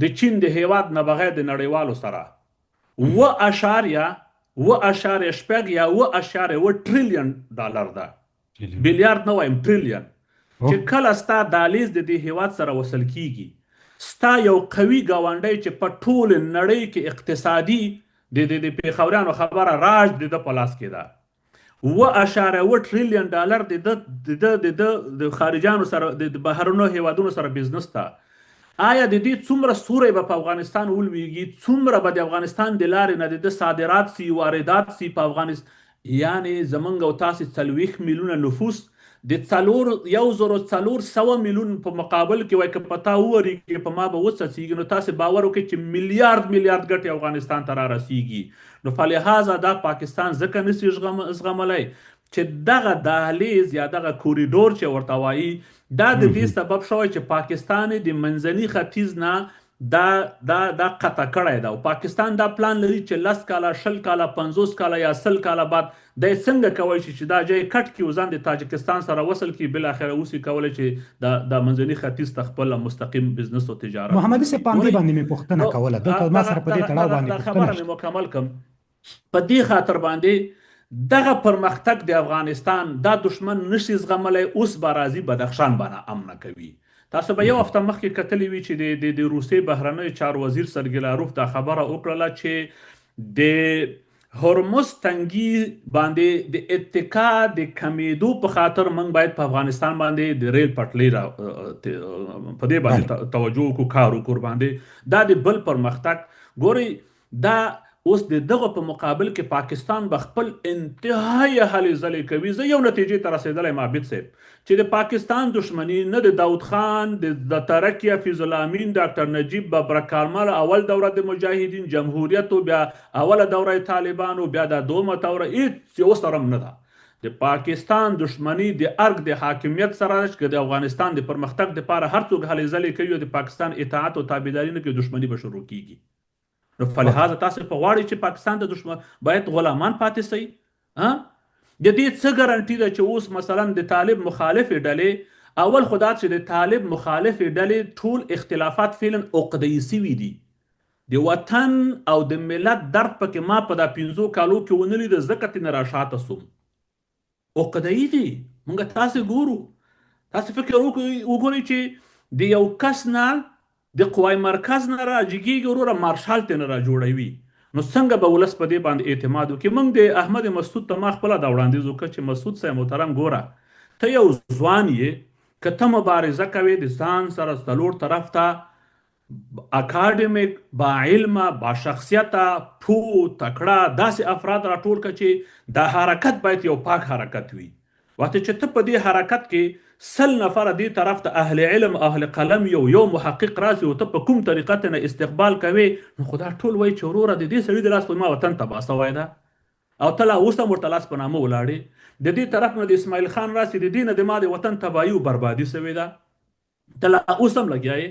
د چین د هیواد نه بغیر د نړیوالو سره 2.8 یا 2.8 ټریلیون ډالر ده، بیلیارد نه وایم، ټریلیون. چې کله ستا دهلیز د دې هیواد سره وصل کیږي، ستا یو قوي ګاونډی چې په ټول نړۍ کې اقتصادي د پیښوریانو خبره راج د ده په لاس کې ده، 2.8 ټریلیون ډالر د خارجانو سره د بهرنیو هیوادونو سره بزنس ته. آیا د دې څومره سوری به په افغانستان ولویږي، څومره به د افغانستان د لارې نه د صادرات سی واردات سی په افغانستان؟ یعنی زمونږ او تاسې 40 میلیونه نفوس د 1,400 میلیون په مقابل کې وای که په تا وورېږي په ما به وڅڅېږي، نو تاسې باور وکړئ چې میلیارد ګټې افغانستان ته را رسیږي. نو فلهذا دا پاکستان ځکه نسي زغملی چې دغه دهلیز یا دغه کوریډور چې ورته وایي دا د دې سبب شوی چې پاکستان د منځني ختیځ نه دا قطع کړی ده. او پاکستان دا پلان لري چې 10 کاله 20 کاله 50 کاله یا 100 کاله بعد د څنګه کوي چې دا ځای کټ کړي او ځان د تاجکستان سره وصل کړي، بل اخر اوسې کولی چې د منځني ختیځ ته خپل مستقیم بزنس او تجارت. محمد صاحب پاندې باندې مې پوښتنه کوله، دلته ما سره په دې تړاو باندې خبره مې مکمل کړم. په دې خاطر باندې دغه پرمختګ د افغانستان دا دشمن نشي زغملی، اوس به راځي بدخشان باندې امنه کوي. تاسو به یو هفته مخکې کتلی وي چې د روسیې بهرنیو چارو وزیر سرګی لاروف دا خبره وکړله چې د هرمز تنګي باندې د اتکا د کمیدو په خاطر موږ باید په افغانستان باندې د ریل پټلۍ په دې باندې توجه وکړو، کار وکړو باندې. دا د بل پرمختګ ګورئ. دا اوس د دغه په مقابل کې پاکستان به خپل انتهایی هلې ځلې کوي. زه یو نتیجې ته رسېدلی عابد صاحب چې د پاکستان دشمني نه د داود خان، د ترک حفیظ الله امین، ډاکټر نجیب ببرک کارمل اول دوره د مجاهدین جمهوریت، بیا اوله دوره طالبانو، بیا د دومه دوره هیڅ یو سره نه ده. د پاکستان دشمنی د ارګ د حاکمیت سره ده چې د افغانستان د پرمختګ لپاره هر څوک هلې ځلې کوي او د پاکستان اطاعت او تابعداري نه کوي، دشمني به شروع کیږي. نو فلهذا تاسو په غواړئ چې پاکستان د دشمن باید غلامان پاتې سي؟ د دې څه ګارانټي ده چې اوس مثلا د طالب مخالفې ډلې، اول خدا چې د طالب مخالفې ډلې ټول اختلافات فعلا عقده‌ای سوي دي، د وطن او د ملت درد پکې ما په دا 5 کالو کې ونه لید، ځکه ترې نه راشاته سوم. عقده‌ای دي. موږ تاسو ګورو، تاسو فکر وګورئ چې د یو کس نه د قوای مرکز نه راجګیږي وروره مارشال ته نه را جوړوي، نو څنګه به ولس په دې باندې اعتماد وکړي؟ موږ د احمد مسعود ته ما خپله دا وړاندیز وکړ چې مسعود صاحب محترم ګوره، ته یو ځوان یې، که ته مبارزه کوې د ځان سره څلور طرف ته اکاډمیک، با علمه، با شخصیته، پو تکړه داسې افراد راټول کړه چې دا حرکت باید یو پاک حرکت وي. وخت چې ته په دې حرکت کې 100 نفره دې طرف ته اهل علم اهل قلم یو محقق راسي او ته په کوم طریقه نه استقبال کوي، نو خدا ټول وایي چې وروره د دې سړي د لاس په ما وطن تباه سوی ده او ته لا اوس هم ورته لاس په نامه ولاړې. د دې طرف نه د اسماعیل خان راسي، د دې نه د ما د وطن تباهي و بربادي سوې ده، ته لا اوس هم لګیا یې.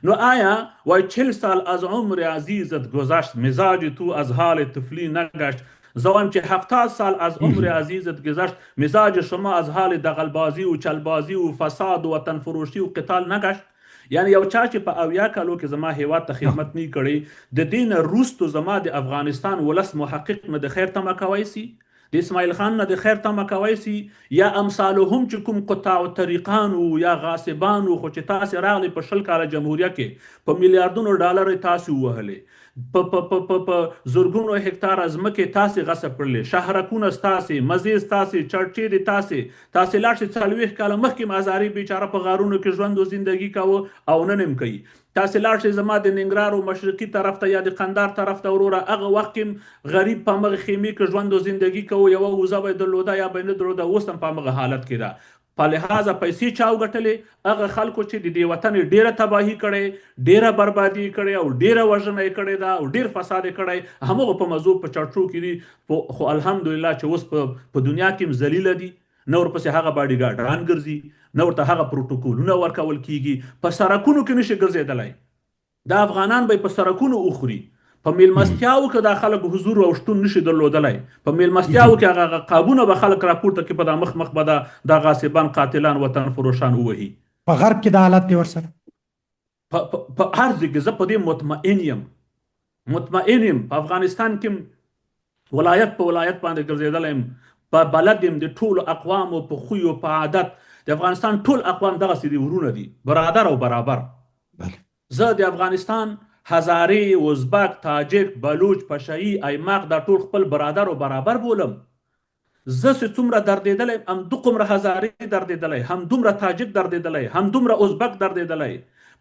نو آیا وای 40 سال از عمر عزیزت گذشت، مزاج تو از حال طفلی نگشت. زوام چې 70 سال از عمر عزیزت گذشت، مزاج شما از حال دغلبازی و چلبازی و فساد و وطن فروشی و قتال نگشت. یعنی یو چا چې په 80 کالو کې زما هیواد ته خدمت نه کړي، د دین روستو زما د افغانستان ولس محقق نه د خیر تمه کوي سي، د اسماعیل خان نه د خیر تمه کوي سي، یا امثالهم چې کوم قطاع طریقان او یا غاصبان او خو چې تاسو راغلي په 20 کاله جمهوریت کې په میلیارډونو ډالر تاسو وهلې، په زورګونو هکتار ځمکې تاسو غصب کړلې، شهرکونه تاسو، مزې تاسو، چرچې دي تاسو لاړ شئ 40 کاله مخکې مازاری بیچاره په غارونو کې ژوند او زندگی کاوه او نن هم کوي. تاسو لاړ شئ زما د ننګرهار او مشرقي طرف ته یا د قندهار طرف ته وروره، هغه وخت کې غریب په مغه خیمې کې ژوند او زندگی کوو، یوه وزه به درلوده یا به نه درلوده، اوس هم په مغه حالت کې ده. په لحاظه پیسې چا وګټلې؟ هغه خلکو چې د دې وطن ډیره تباهي کړې، ډیره بربادي کړې او ډیره وژنه یې کړې ده او ډیر فساد یې کړی، همغه په موضوع په چرچو کې دي. خو الحمدلله چې اوس په دنیا کې هم ذلیله دي، نه ورپسې هغه باډي ګارډان ګرځي، نه ورته هغه پروتوکولونه ورکول کیږي، په سرکونو کې نشي ګرځېدلی. دا افغانان به په سرکونو اخوري، په میلمستیاو کې دا خلک حضور او شتون نشي درلودلی، په میلمستیاو کې هغه قابونه به خلک راپورته کې په دا مخ به دا غاصبان قاتلان وطن فروشان ووهي. په غرب کې دا حالت دی ورسره په هر ځای کې. زه په دې مطمئن یم په افغانستان کې ولایت په ولایت باندې ګرځېدلی یم، په بلد یم د ټولو اقوامو په خوی او په عادت. د افغانستان ټول اقوام دغسې دي، ورونه دي، برادر او برابر. زه د افغانستان هزاري، ازبک، تاجک، بلوچ، پشهي، ایماق دا ټول خپل برادر او برابر بولم. زه چې څومره دردېدلی هم دومره هزاري دردېدلی، هم دومره تاجک دردېدلی، هم دومره ازبک دردېدلی.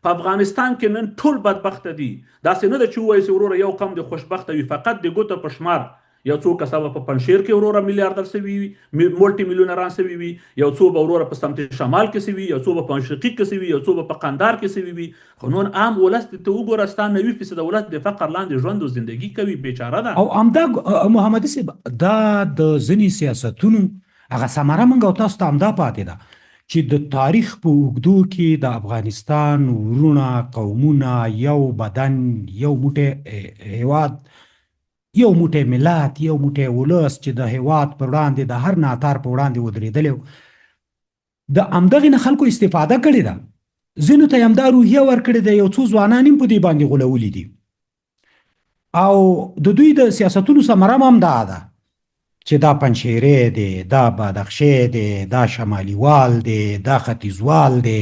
په افغانستان کې نن ټول بدبخته دي. داسې نه ده چې ووایي چې وروره یو قوم د خوشبخته وي، فقط د ګوتو په شمار یو څو کسه په پنشیر کې وروره میلیاردر سوي وي، مولټي میلیونران سوي وي، یو څو به وروره په سمت شمال کې سوي، یو څو به په مشرقي کې سوي، یو څو به په قندهار کې سوي وي. خو نن عام ولس ته وګوره، ستا 90% ولس د فقر لاندې ژوند او زندگی کوي، بیچاره ده. او همدا محمد صاحب دا د ځینې سیاستونو هغه ثمره موږ او تاسو ته همدا پاتې ده چې د تاریخ په اوږدو کې د افغانستان ورونه، قومونه، یو بدن، یو موټی هیواد، یو موټی ملت، یو موټی ولس چې د هیواد پر وړاندې د هر ناتار په وړاندې ودرېدلی و، د همدغې نه خلکو استفاده کړې ده. ځینو ته یې همدا روحیه ورکړې ده، یو څو ځوانان هم په دې باندې غولولي دي. او د دوی د سیاستونو ثمره هم دا ده چې دا پنشیری دی، دا بدخشی دی، دا شمالیوال دی، دا ختیځوال دی،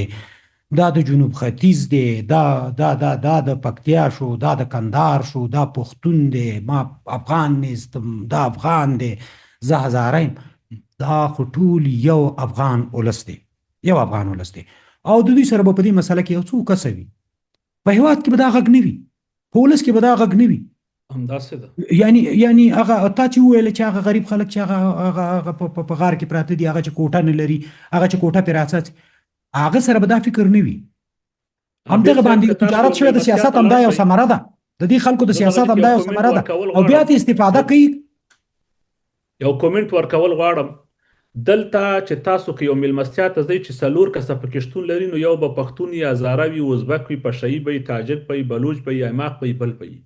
دا د جنوب ختیځ دی، دا د پکتیا شو، دا د کندهار شو، دا پښتون دی، ما افغان نیستم، دا افغان دی، زه هزاره یم. دا خو ټول یو افغان ولس دی، یو افغان ولس دی. او د دوی سره به په دې مسله کې یو څو کسه وي، په هیواد کې به دا غږ نه وي، په ولس کې به دا غږ نه وي. همداسې ده. یعنی هغه تا چې وویل چې هغه غریب خلک چې هغه په غار کې پراته دي، هغه چې کوټه نه لري، هغه چې کوټه پرې راڅاڅي، هغه سره به دا فکر نه وي. همدغه باندې تجارت شوی د سیاست همدا یو ثمره ده، د دې خلکو د سیاست همدا یو ثمره ده، او بیا ته استفاده کوي. یو کومنټ ورکول غواړم. دلته چې تاسو که یو میلمستیا ته ځئ چې څلور کسه پکې شتون لري، نو یو به پښتون وي، هزاره وي، ازبک وي، پشهیي به وي، تاجک به وي، بلوچ به وي، ایماق به وي، بل به وي.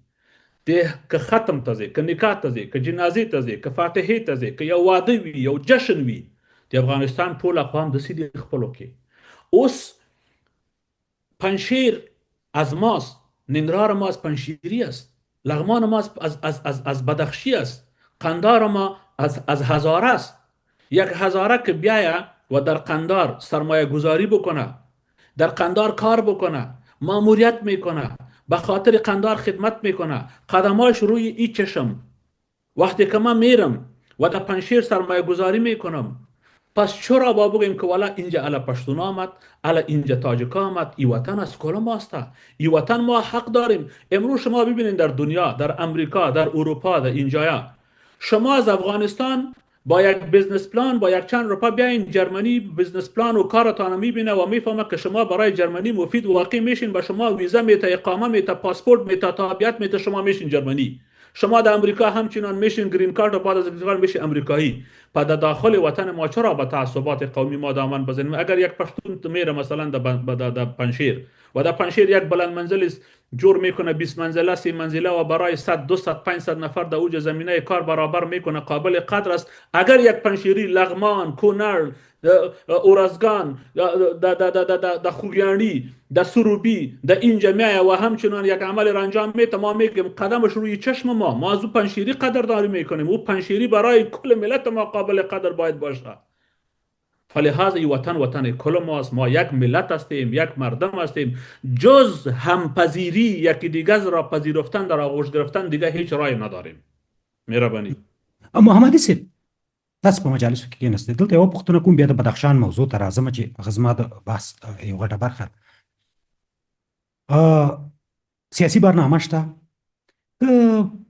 د که ختم ته ځئ، که نکاح ته ځئ، که جنازې ته ځئ، که فاتحې ته ځئ، که یو واده وي، یو جشن وي، د افغانستان ټول اقوام داسې دي خپلو کې. اوس پنجشیر از ماست، ننگرهار ما از پنجشیری است، لغمان ما از بدخشی است، قندار ما از هزاره است. یک هزاره که بیایه و در قندار سرمایه گذاری بکنه، در قندار کار بکنه، ماموریت میکنه، به خاطر قندار خدمت میکنه، قدماش روی ای چشم، وقتی که من میرم و در پنجشیر سرمایه گذاری میکنم، پس چرا با بگیم که والا اینجا الا پشتون آمد، الا اینجا تاجک آمد، ای وطن از کل ماست، ای وطن ما حق داریم. امروز شما ببینید در دنیا، در امریکا، در اروپا، در اینجایا، شما از افغانستان با یک بزنس پلان، با یک چند روپا بیاین جرمنی، بزنس پلان و کارتان میبینه و میفهمه که شما برای جرمنی مفید و واقعی میشین، به شما ویزا میته، اقامه میته، پاسپورت میته، تابعیت میته، شما میشین جرمنی. شما در امریکا همچنان میشین گرین کارت و بعد از گرین کارت میشین امریکایی. پس در داخل وطن ما چرا به تعصبات قومی ما دامن بزنیم؟ اگر یک پشتون میره مثلا در پنشیر و در پنشیر یک بلند منزل جور میکنه، 20 منزله، 30 منزله، و برای 100 200 500 نفر در اوج زمینه کار برابر میکنه، قابل قدر است. اگر یک پنشیری لغمان، کنر، اورزگان، در خوگیانی، در سروبی، در اینجا میایه و همچنان یک عمل را انجام میده، ما میگیم قدمش روی چشم ما از او پنشیری قدردانی میکنیم. او پنشیری برای کل ملت ما قابل قدر باید باشه. فلهذا این وطن وطن کل ماست، ما یک ملت هستیم، یک مردم هستیم. جز همپذیری، یکی دیگه را پذیرفتن، در آغوش گرفتن، دیگه هیچ رای نداریم. مهرباني. محمد صاحب، تاسو په مجالسو کې کېناستئ، دلته یوه پوښتنه کوم، بیا د بدخشان موضوع ته راځم چې هغه زما د بحث یو غټه برخه ده. سیاسي برنامه شته،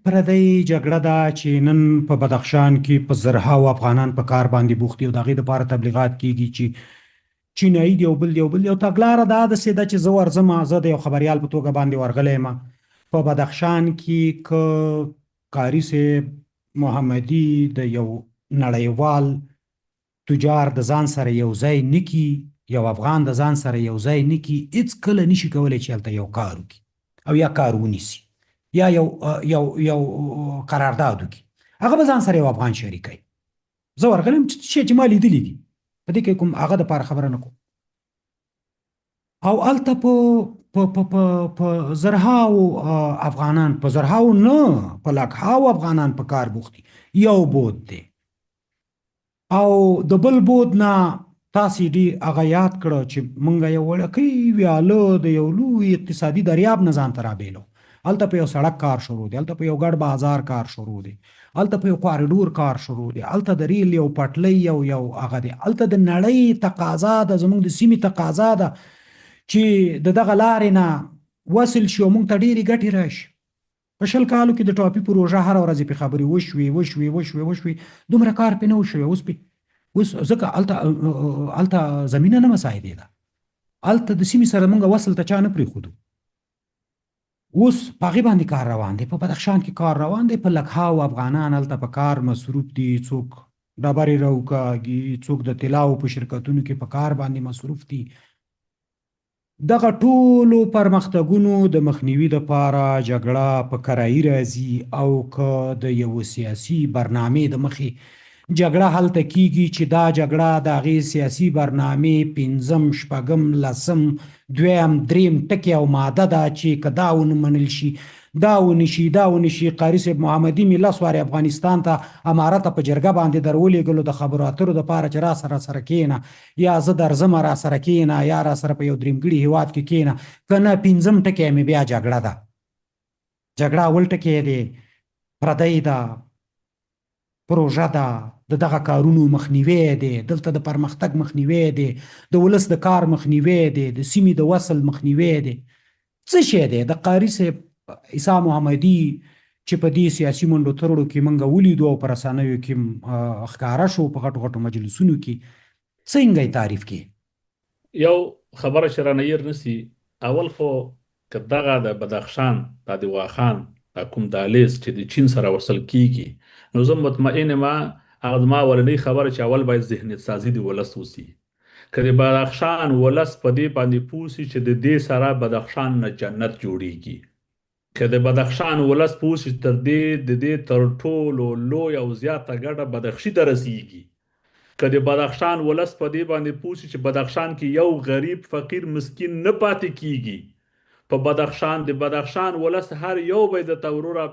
پردی جګړه ده چې نن په بدخشان کې په زرهاو افغانان په کار باندې بوخت دي او د هغې دپاره تبلیغات کېږي چې چینایي دی او بل دی او بل دی. او تګلاره دا داسې ده چې زه ورځم، زه د یو خبریال په توګه باندې ورغلی یم په بدخشان کې، که قاري صاحب محمدي د یو نړیوال تجار د ځان سره یو ځای نه کي، یو افغان د ځان سره یو ځای نه کي، هېڅ کله نشي کولی چې هلته یو کار وکړي او یا کار ونیسي یا یو قرارداد وکړي، هغه به ځان سره یو افغان شریکوي. زه ورغلی یم چې ما لیدلي دي، په دې کې کوم هغه دپاره خبره نه کوم. او هلته په زرهاو افغانان، په زرهاو نه، په لکهاو افغانان په کار بوخت دي. یو بود دی او د بل بود نه تاسې ډېر هغه یاد کړه چې موږ یو وړوکی ویاله د یو لوی اقتصادي دریاب نه ځان ته رابېلو. هلته په یو سړک کار شروع دی، هلته په یو ګډ بازار کار شروع دی، هلته په یو کوریډور کار شروع دی، هلته د ریل یو پټلۍ یو هغه دی، هلته د نړۍ تقاضا ده، زموږ د سیمې تقاضا ده چې د دغه لارې نه وصل شي او موږ ته ډېرې ګټې راشي. په 20 کالو کې د ټاپي پروژه هره ورځ پې خبرې وشوې، دومره کار پې نه و شوی. اوس ځکه هلته زمینه نه مساعدې ده، هلته د سیمې سره موږ وصل ته چا نه پرېښودو. اوس په هغې باندې کار روان دی، په بدخشان کې کار روان دی، په لکهاو افغانان هلته په کار مصروف دي، څوک ډبرې راوکاږي، څوک د طلاو په شرکتونو کې په کار باندې مصروف دي. دغه ټولو پرمختګونو د مخنیوي دپاره جګړه په کرایي راځي، او که د یو سیاسي برنامې د مخې جګړه هلته کیږي چې دا جګړه د هغې سیاسي برنامې 5م 6م 10م 2م 3م ټکي او ماده ده چې که دا ونه منل شي، دا ونشي. قاري صاحب محمدي مې 10 وارې افغانستان ته امارت په جرګه باندې درولېږلو د خبرو اترو دپاره چې راسره کېنه، یا زه درځمه راسره کېنه، یا راسره په یو درېمګړي هېواد کې کېنه، که نه 5م ټکی مې بیا جګړه ده. جګړه اول ټکی دی، پردی ده، پروژه ده، د دغه کارونو مخنیوی دی، دلته د پرمختګ مخنیوی دی، د ولس د کار مخنیوی دی، د سیمې د وصل مخنیوی دی. څه شی دی د قاري صاحب عیسی محمدي چې په دې سیاسي منډو ترړو کې موږ ولیدو او په رسنیو کې ښکاره شو، په غټو غټو مجلسونو کې، څنګه یې تعریف کړي؟ یو خبره چې رانه هېر نسي، اول خو که دغه د بدخشان دا د واخان دا کوم دهلیز چې د چین سره وصل کیږي، نو زه مطمئن یم هغه زما اولنۍ خبره چې اول باید ذهنیت سازي د ولس وسي. که د بدخشان ولس په دې باندې پوه سي چې د دې سره بدخشان نه جنت جوړیږي، که د بدخشان ولس پوه سي تر دې د دې تر ټولو لوی او زیاته ګټه بدخشي ته رسیږي، که د بدخشان ولس په دې باندې پوه سي چې بدخشان کې یو غریب فقیر مسکین نه پاتې کیږي، په بدخشان ولس هر یو به د توروره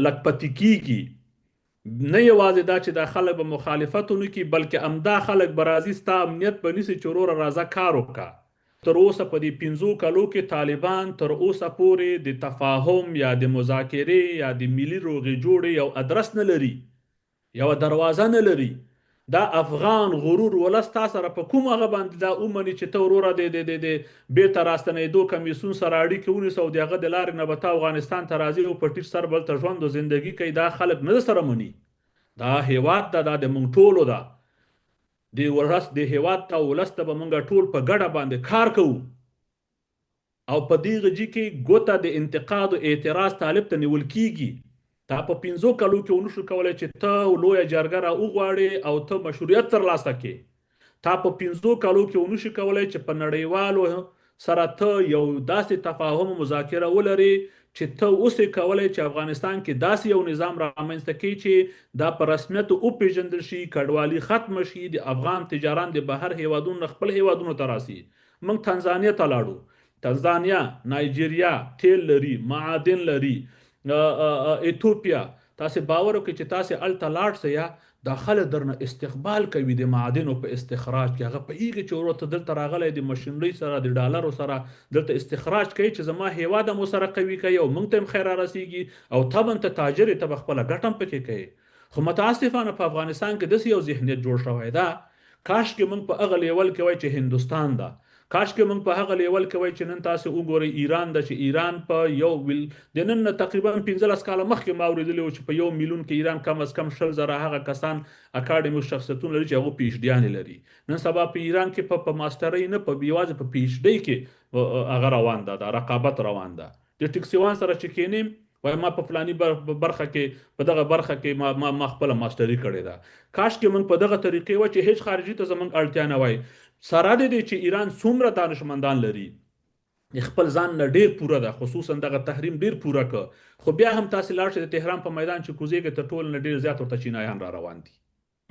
لکپتی کیږي، نه یوازې دا چې دا خلک به مخالفت ونه کړي بلکې امدا خلک به راځي ستا امنیت به نیسي چې وروره راځه کار وکړه. تر اوسه په دې 15 کالو کې طالبان تر اوسه پورې د تفاهم یا د مذاکرې یا د ملي روغې جوړې یو ادرس نه لري، یو دروازه نه لري. دا افغان غرور ولس تا سره په کوم هغه باندې دا اومني چې ته وروره د بیرته راستنېدو کمیسیون سره اړیکې ونیسه او د هغه د لارې نه به ته افغانستان ته راځي او په ټیټ سر بل ته ژوند او زندګي کوي. دا خلک نه سره مني. دا هیواد ده، دا د مونږ ټولو ده. د هیواد ته ولس ته به مونږ ټول په ګډه باندې کار کوو او په دې غجي کې ګوته د انتقاد او اعتراض طالب ته نیول کیږي. تا په 15 کالو کې ونشو کولای چې ته لویه جرګه را وغواړې او ته مشروعیت ترلاسه کړې. تا په 15 کالو کې ونشو کولای چې په نړیوالو سره ته یو داسې تفاهم او مذاکره ولري چې ته اوس کولای چې افغانستان کې داسې یو نظام رامنځته کړي چې دا په رسمیت وپېژندل شي، کډوالي ختم شي، د افغان تجاران د بهر هیوادونو خپل هیوادونو ته راسي. موږ تنزانیه ته لاړو. تنزانیا، نایجیریا تیل لري، معادن لري، ایتوپیا. تاسې باور وکړئ چې تاسې هلته لاړ سئ یا دا خلک درنه استقبال کوي د معادنو په استخراج کې. هغه پوهېږي چې ورته دلته راغلی د مشینرۍ سره د ډالرو سره دلته استخراج کوي چې زما هیواد هم ورسره قوي کوي او موږ ته هم خیر رارسېږي او طبعا ته تاجر یې، ته به خپله ګټه هم پکې کوي. خو متاسفانه په افغانستان کې داسې یو ذهنیت جوړ شوی ده. کاشکې موږ په هغه لیول کې وای چې هندوستان ده، کاشکې موږ په هغه لیول کې وای چې نن تاسې وګورئ ایران ده، چې ایران په یو د نن تقریبا 15 کاله مخکې ما اورېدلی و چې په 1 میلیون کې ایران کم از کم 20,000 هغه کسان اکاډمیک شخصیتونه لري چې هغه پی ایچ ډیانې لري. نن سبا په ایران کې په ماسټرۍ نه، په یوازې په پی ایچ ډی کې هغه روان ده، دا رقابت روان ده. د ټیکسیوان سره چې کینیم وای ما په فلاني برخه کې په دغه برخه کې ما خپله ماسټري کړې ده. کاشکې موږ په دغه طریقې وای چې هیڅ خارجي ته زموږ اړتیا نه وای. سره د دې چې ایران څومره دانشمندان لري، خپل ځان نه ډیر پوره ده، خصوصا دغه تحریم ډیر پوره که، خو بیا هم تاسې لاړ شئ د تهران په میدان چې کوزیږي تر ټولو نه ډیر زیات ورته چینایان را روان دي.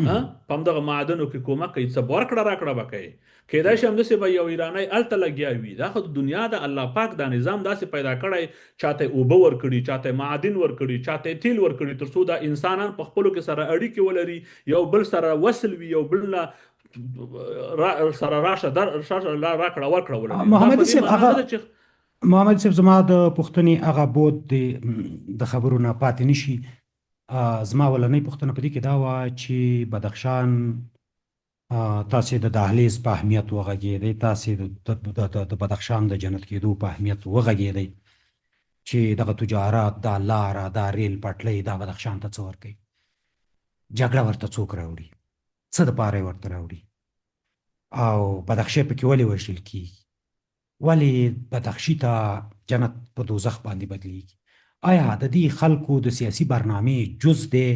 په همدغه معادنو کې کومک کوي، څه ورکړه راکړه به کوي. کیدای شي همداسې به یو ایرانی هلته لګیا وي. دا خو د دنیا د الله پاک دا نظام داسې پیدا کړی، چاته اوبه ورکړي، چاته معادن ورکړي، چاته تیل ورکړي، تر څو دا انسانان په خپلو کې سره اړیکې ولري، یو بل سره وصل وي، یو بل نه سره راشه راکړه ورکړه ولري. محمد صاحب زما د پوښتنې هغه بود د خبرو نه پاتې نشي. زما ولنۍ پوښتنه په دې کې دا وه چې بدخشان تاسې د دهلیز په اهمیت وغږېدئ، تاسې د بدخشان د جنت کېدو په اهمیت وغږېدئ چې دغه تجارات، دا لاره، دا ریل پټلۍ دا بدخشان ته څه ورکوي؟ جګړه ورته څوک راوړي؟ څه دپاره یې ورته راوړي؟ او بدخشي پکې ولې وژل کېږي؟ ولې بدخشي ته جنت په دوزخ باندې بدلیږي؟ آیا د دې خلکو د سیاسي برنامې جز دی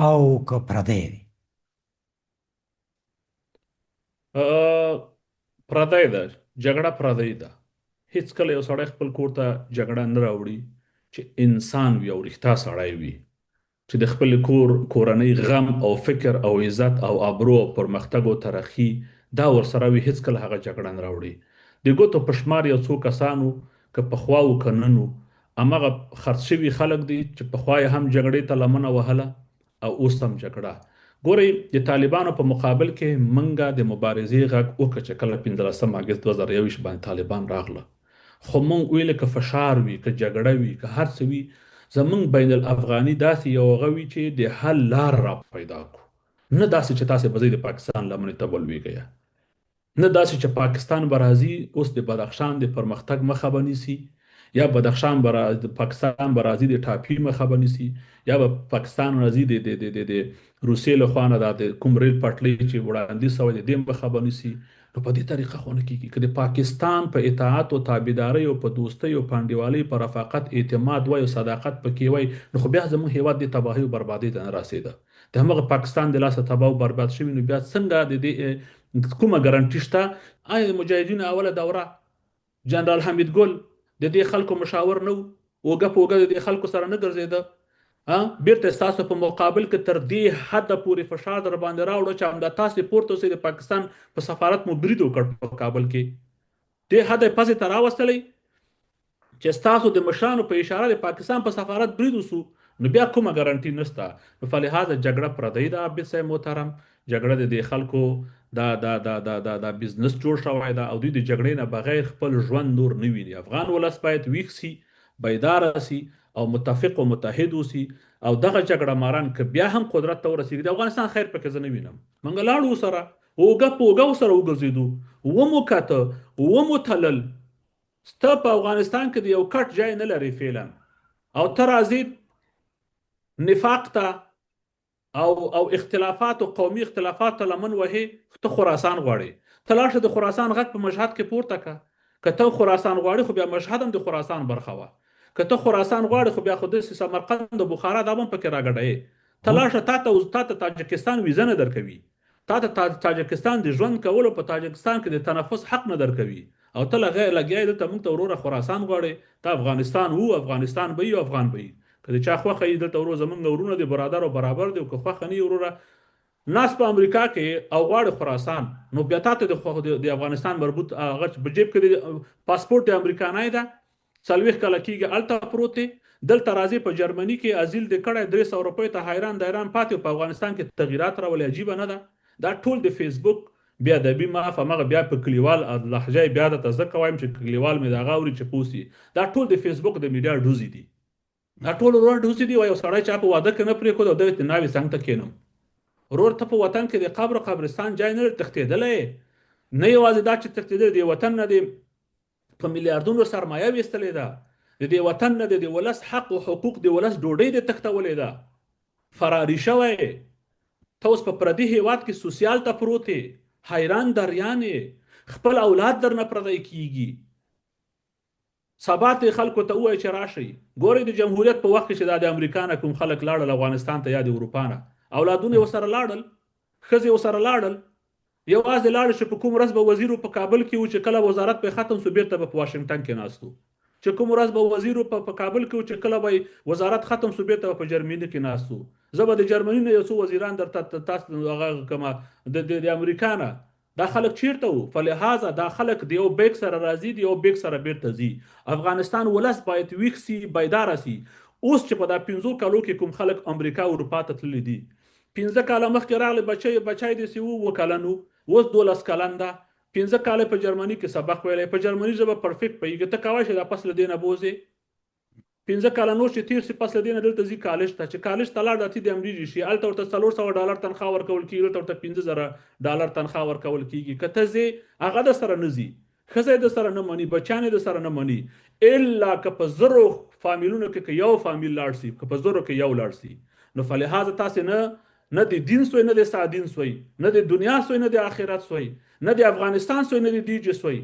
او که پردی دی؟ پردی ده، جګړه پردی ده. هیڅکله یو سړی خپل کور ته جګړه نه راوړي چې انسان وي او رښتا سړی وي، چې د خپل کورنۍ غم او فکر او عزت او ابرو او پرمختګ او ترقي دا ورسره وي. هیڅکله هغه جګړه نه راوړي. د ګوتو په شمار یو څو کسانو که پخوا و که نن و هماغه خرڅ شوي خلک دي چې پخوا یې هم جګړې ته لمنه وهله او اوس هم جګړه. ګورئ د طالبانو په مقابل کې منګه د مبارزې غږ وکړه چې کله 15 اګست 2021 باندې طالبان راغله، خو مونږ ویل که فشار وي، که جګړه وي، که هر څه وي، زمونږ بین الافغاني داسې یو هغه وي چې د حل لار را پیدا کړو. نه داسې چې تاسې به د پاکستان لمنې ته ولوېږئ، نه داسې چې پاکستان به راځي اوس د بدخشان د پرمختګ مخه به نیسي، یا بدخشان پاکستان به راځي د ټاپي مخه به نیسي، یا به پاکستان راځي د روسیې له خوا نه د کوم ریل پټلۍ چې وړاندیز شوی د دې مخه به نیسي. نو په دې طریقه خو نه کېږي. که د پاکستان په اطاعت او تابعدارۍ او په دوستۍ او په انډیوالۍ په رفاقت اعتماد وای او صداقت پکې وای، نو خو بیا زموږ هیواد د تباهۍ او بربادۍ ته نه رسېده. د همغه پاکستان د لاسه تباه او برباد شوي، نو بیا څنګه د دې کومه ګارنټي شته؟ آیا د مجاهدینو اوله دوره جنرال حمید ګل د دې خلکو مشاور نه و؟ اوږه په اوږه د دې خلکو سره نه ګرځېده؟ بیرته ستاسو په مقابل کې تر دې حده پورې فشار در باندې راوړه چې همدا تاسې پورته اوسئ، د پاکستان په سفارت مو برید وکړ په کابل کې، دې حده یې پسې ته راوستلی چې ستاسو د مشرانو په اشاره د پاکستان په سفارت برید وسو، نو بیا کومه ګارنټي نشته. نو فلهذا جګړه پردۍ ده عابد صاحب محترم، جګړه د دې خلکو دا بزنس جوړ شوی ده او دوی د جګړې نه بغیر خپل ژوند نور نه ویني. افغان ولس باید ویښ سي، بیدار سي او متفق او متحد اوسي. او دغه جګړه ماران که بیا هم قدرت ته ورسېږي، د افغانستان خیر پکې زه نه وینم. موږ لاړو سره اوږه په اوږه سره وګرځېدو، ومو کته ومو تلل. ستا په افغانستان کې د یو کټ ځای نه لري فعلا، او ته راځې نفاق ته او اختلافات او قومي اختلافات ته لمن وهې. ته خراسان غواړې، ته لاړ شه د خراسان غږ په مشهد کې پورته که. که ته خراسان غواړې خو بیا مشهد هم د خراسان برخه وه. که ته خراسان غواړې خو بیا خو داسې سمرقند او بخارا دا هم پکې راګډوې. ته لاړ شه، تا ته تاجکستان ویزه نه درکوي، تا ته تاجکستان د ژوند کولو په تاجکستان کې د تنفس حق نه درکوي، او ته لګیا دلته موږ ته وروره خراسان غواړې. ته افغانستان وو، افغانستان به یو، افغان به یي. که د چا خوښه یي دلته ورو زمونږ ورونه دي، برادر او برابر دي. او که خوښه نه یي وروره ناس په امریکا کې او غواړي خراسان، نو بیا تا ته د افغانستان مربوط هغه په جیب کې د پاسپورت د امریکانای ده، 40 کاله کېږي هلته پروت دی. دلته راځي په جرمني کې ازیل د کړی 300 روپیو ته حیران دایران پاتې، په افغانستان کې تغییرات راولي. عجیبه نه ده؟ دا ټول د فیسبوک بیا ادبي معاف همغه بیا په کلیوال لهجه بیا درته زه که وایم چې کلیوال مې د هغه اوري چې پوه سي. دا ټول د فیسبوک د میډیا ډوزي دي، دا ټول ورور ډوزي دي. یو سړی چا په واده کې نه پرېښود او د ناوې څنګ ته کېنم. ورور ته په وطن کې د قبر او قبرستان ځای نه تښتېدلی، نه یوازې دا چې تښتېدلی، د وطن نه د په میلیاردونو سرمایه ویستلې ده، د دې وطن نه د ولس حق او حقوق د ولس ډوډۍ د تښتولې ده، فراري شوی. ته اوس په پردي هیواد کې سوسیال ته پروت یې، حیران دریان یې، خپل اولاد درنه پردی کېږي. سبا ته خلکو ته ووایي چې راشئ. ګورئ د جمهوریت په وخت کې چې دا د امریکا نه کوم خلک لاړل افغانستان ته یا د اروپا نه، اولادونه یې ورسره لاړل، ښځې یې ورسره لاړل. یوازې لاړ چې په کوم ورځ به وزیر په کابل کې و چې کله وزارت په ختم سو، بیرته به په واشنګټن کې ناست و. چې کوم ورځ به وزیر په کابل کې و چې کله به وزارت ختم سو، بیرته به په جرمني کې ناست و. زه به د جرمني نه یو څو وزیران درته تاسو هغه کومه د امریکا نه، دا خلک چیرته وو؟ فلهذا دا خلک د یو بیک سره راځي، د یو بیک سره بیرته ځي. افغانستان ولس باید ویښ سي، بیداره سي. اوس چې په دا 15 کالو کې کوم خلک امریکا او اروپا ته تللي دي، 15 کاله مخکې راغلی بچی دې سي 7 کلن و، اوس 12 کلن ده. 15 کاله په جرمني کې سبق ویلی، په جرمني ژبه پرفیکټ پوهېږي. ته کولی شې دا پس له دې نه بوځې. 15 کاله نور چې تېر سي، پس له دې نه دلته ځي کالج ته، چې کالج ته لاړ د د امریجي شي، هلته ورته $400 تنخواه ورکول کېږي، دلته ورته $15,000 تنخواه ورکول کېږي. که ته ځې هغه د سره نه ځي، ښځه یې د سره نه مني، بچیان یې د سره نه مني، الا که په 1000 فامیلونو کې که یو فامیل لاړ سي، که په 1000 کې یو لاړ سي. نو فلهذا تاسې نه د دین سوی، نه د سادین سوی، نه د دنیا سوی، نه د آخرت سوی، نه د افغانستان سوی، نه د دیجې سوی.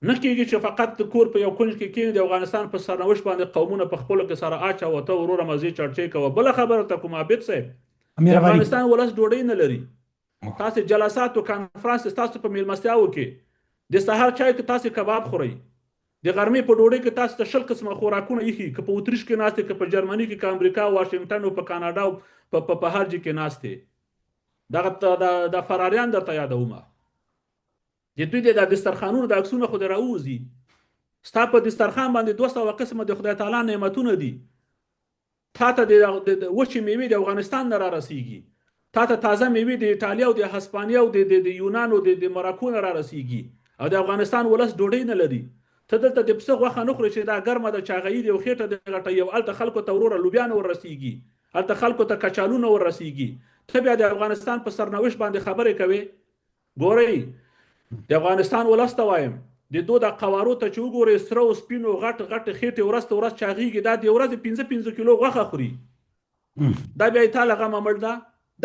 نه کېږي چې فقط د کور په یو کنج کې کېنې د افغانستان په سرنوشت باندې قومونه په خپلو کې سره اچوه، ته وروره مزې چړچې کوه. بله خبره ته کوم عابد صاحب، د افغانستان ولس ډوډۍ نه لري. تاسې جلسات او کانفرانس ستاسو په میلمستیاوو کې د سهار چای کې تاسې کباب خورئ، د غرمې په ډوډۍ کې تاسو ته 20 قسمه خوراکونه ایښي، که په اتریش کې ناست، که په جرمني کې، که امریکا، واشنګټن او په کاناډا او په هر ځای کې ناست. دغه د فراریان درته یادومه، د دوی د دسترخوانونو د عکسونه خو دې راووځي. ستا په دسترخوان باندې 200 قسمه د خدای تعالی نعمتونه دي. تا ته د وچې میوې د افغانستان نه را رسیږي، تا ته تازه میوې د ایټالیا او د هسپانیا او د یونان او د مراکو نه را رسیږي، او د افغانستان ولس ډوډۍ نه لري. ته دلته د پسه غوښه نه خورې چې دا ګرمه ده، چاغیي دی او خېټه د غټه یو، هلته خلکو ته وروره لوبیا نه وررسیږي، هلته خلکو ته کچالو نه وررسیږي. ته بیا د افغانستان په سرنوشت باندې خبرې کوې. ګورئ د افغانستان ولس ته وایم، د دو د قوارو ته چې وګورئ، سره او سپینو غټ غټ خېټې ورځ ته ورځ چاغېږي، دا د ورځې 15 کیلو غوښه خوري. دا بیا یې تا له غمه مړ ده،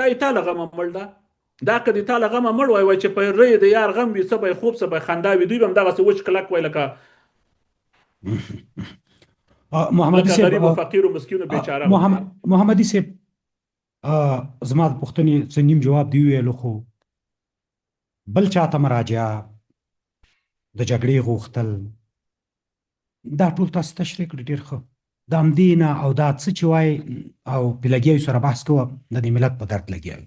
دا یې تا له غمه مړ ده. دا که د تا له غمه مړ وای چې په ری د یار غم وي څه به خوب څه به خندا وي دوی به همدغسې وچ کلک وای محمدي لکه صاحب غریب و فقیر و مسکین و بیچاره غوندې. محمدي صاحب زما د پوښتنې څه نیم جواب دی ویلو، خو بل چاته مراجعه، د جګړې غوښتل، دا ټول تاسو تشریح کړي ډېر ښه. د همدې نه او دا څه چې وایي او په لګیاوي سره بحث کوه، د دې ملت په درد لګیاوي،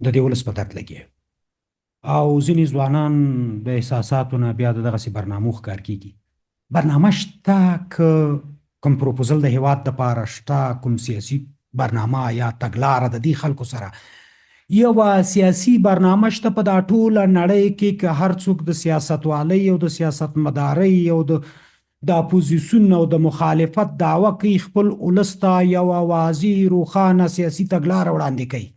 د دې ولس په درد لګیاوي. او ځینې ځوانان د احساساتو نه بیا د دغسې برنامو ښکار کېږي. برنامه شته که کوم پروپوزل د هیواد دپاره شته، کوم سیاسي برنامه یا تګلاره د دې خلکو سره یوه سیاسي برنامه شته په دا ټوله نړۍ کې، که هر څوک د سیاستوالۍ او د سیاستمدارۍ او د اپوزیسیون او د مخالفت دعوه کوي، خپل ولس ته یوه واضح روښانه سیاسي تګلاره وړاندې کوي.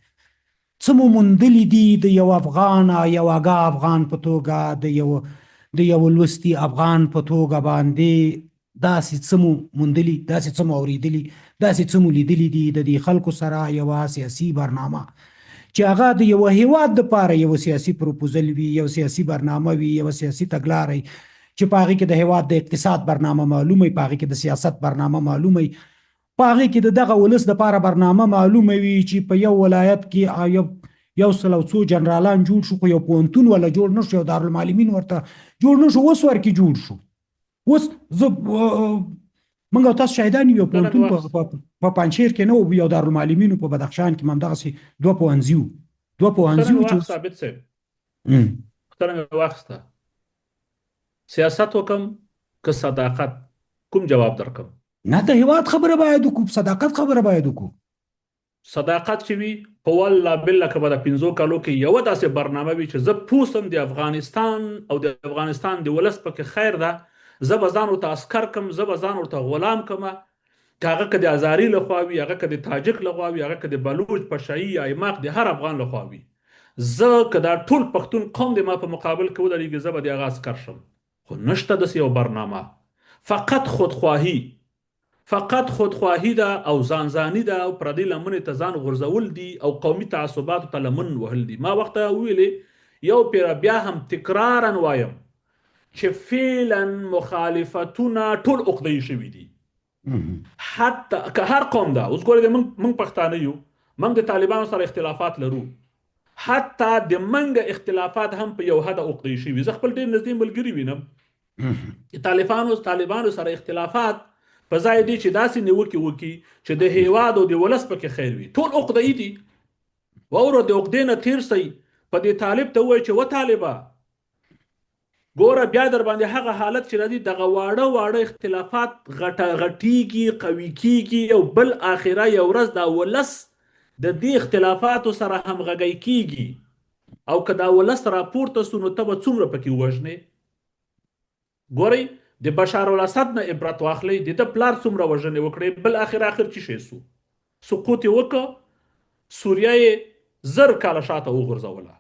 څه مو موندلي دي د یو افغان، یو اګا افغان په توګه، د یو لوستي افغان په توګه باندې داسې څه مو موندلي، داسې څه مو اورېدلي، داسې څه مو لیدلي دي د دې خلکو سره یوه سیاسي برنامه چې هغه د یو هیواد دپاره یو سیاسي پروپوزل وي، یو سیاسي برنامه وي، یو سیاسي تګلاره وي چې په هغې کې د هیواد د اقتصاد برنامه معلومه وي، په هغې کې د سیاست برنامه معلومه وي، په هغې کې د دغه ولس دپاره برنامه معلومه وي چې په یو ولایت کې 100 جنرالان جوړ شو، خو یو پوهنتون ولا جوړ نه شو، یو دارالمعلمین ورته جوړ نه شو، اوس ورکې جوړ شو. اوس موږ او تاسو شاهدان یو پوهنتون په پنجشیر کې نه و، یو دارالمعلمینو په بدخشان کې همدغسې 2 پوهنځي وو، 2 پوهنځي وو چې ثابت صاحب پوښتنه مې واخیسته، سیاست وکم که صداقت، کوم جواب درکم؟ نه، د هیواد خبره باید وکړو، صداقت خبره باید وکړو. صداقت چې وي په والله بالله که به د 5 کالو کې یوه داسې برنامه وي چې زه پوسم د افغانستان او د افغانستان د ولس پکې خیر ده، زه به ځان ورته عسکر کم، زه به ځان ورته غلام کم، که هغه که د ازاري لخوا وي، هغه که د تاجک لخوا وي، هغه که د بلوچ، پشایي یا ایماق د هر افغان لخوا وي، زه که دا ټول پښتون قوم د ما په مقابل کې ودرېږي، زه به د هغه عسکر شم. خو نشته داسې یو برنامه، فقط خودخواهي ده او ځانځاني ده او پردي لمنې ته ځان غورځول دي او قومي تعصباتو ته لمن وهل دي. ما وخته ویلې یو پیره بیا هم تکرارا وایم چې فعلا مخالفتونه ټول عقده‌ای شوي دي، حتی که هر قوم ده. اوس ګورئ موږ پښتانه یو، موږ د طالبانو سره اختلافات لرو، حتی د منګه اختلافات هم په یو حد عقده‌ای شوي. زه خپل ډېر نږدې ملګري وینم طالبانو سره اختلافات په ځای دی چې داسې نیوکې وکړي چې د هیواد او د ولس پکې خیر وي، ټول عقده‌ای دي. واوره د عقدې نه تیر سئ، په دې طالب ته ووایي چې و طالبه ګوره بیا در باندې هغه حالت چې راځي، دغه واړه اختلافات غټیږي، قوي کیږي، او بل آخره یو ورځ دا ولس د دې اختلافاتو سره همغږی کیږي، او که دا ولس راپورته سو نو ته به څومره پکې ووژنې. ګورئ د بشار الاسد نه عبرت واخلئ، د ده پلار څومره وژنې وکړې، بل اخر څه شی سو، سقوط یې وکړه، سوریه یې 1000 کاله شاته وغورځوله.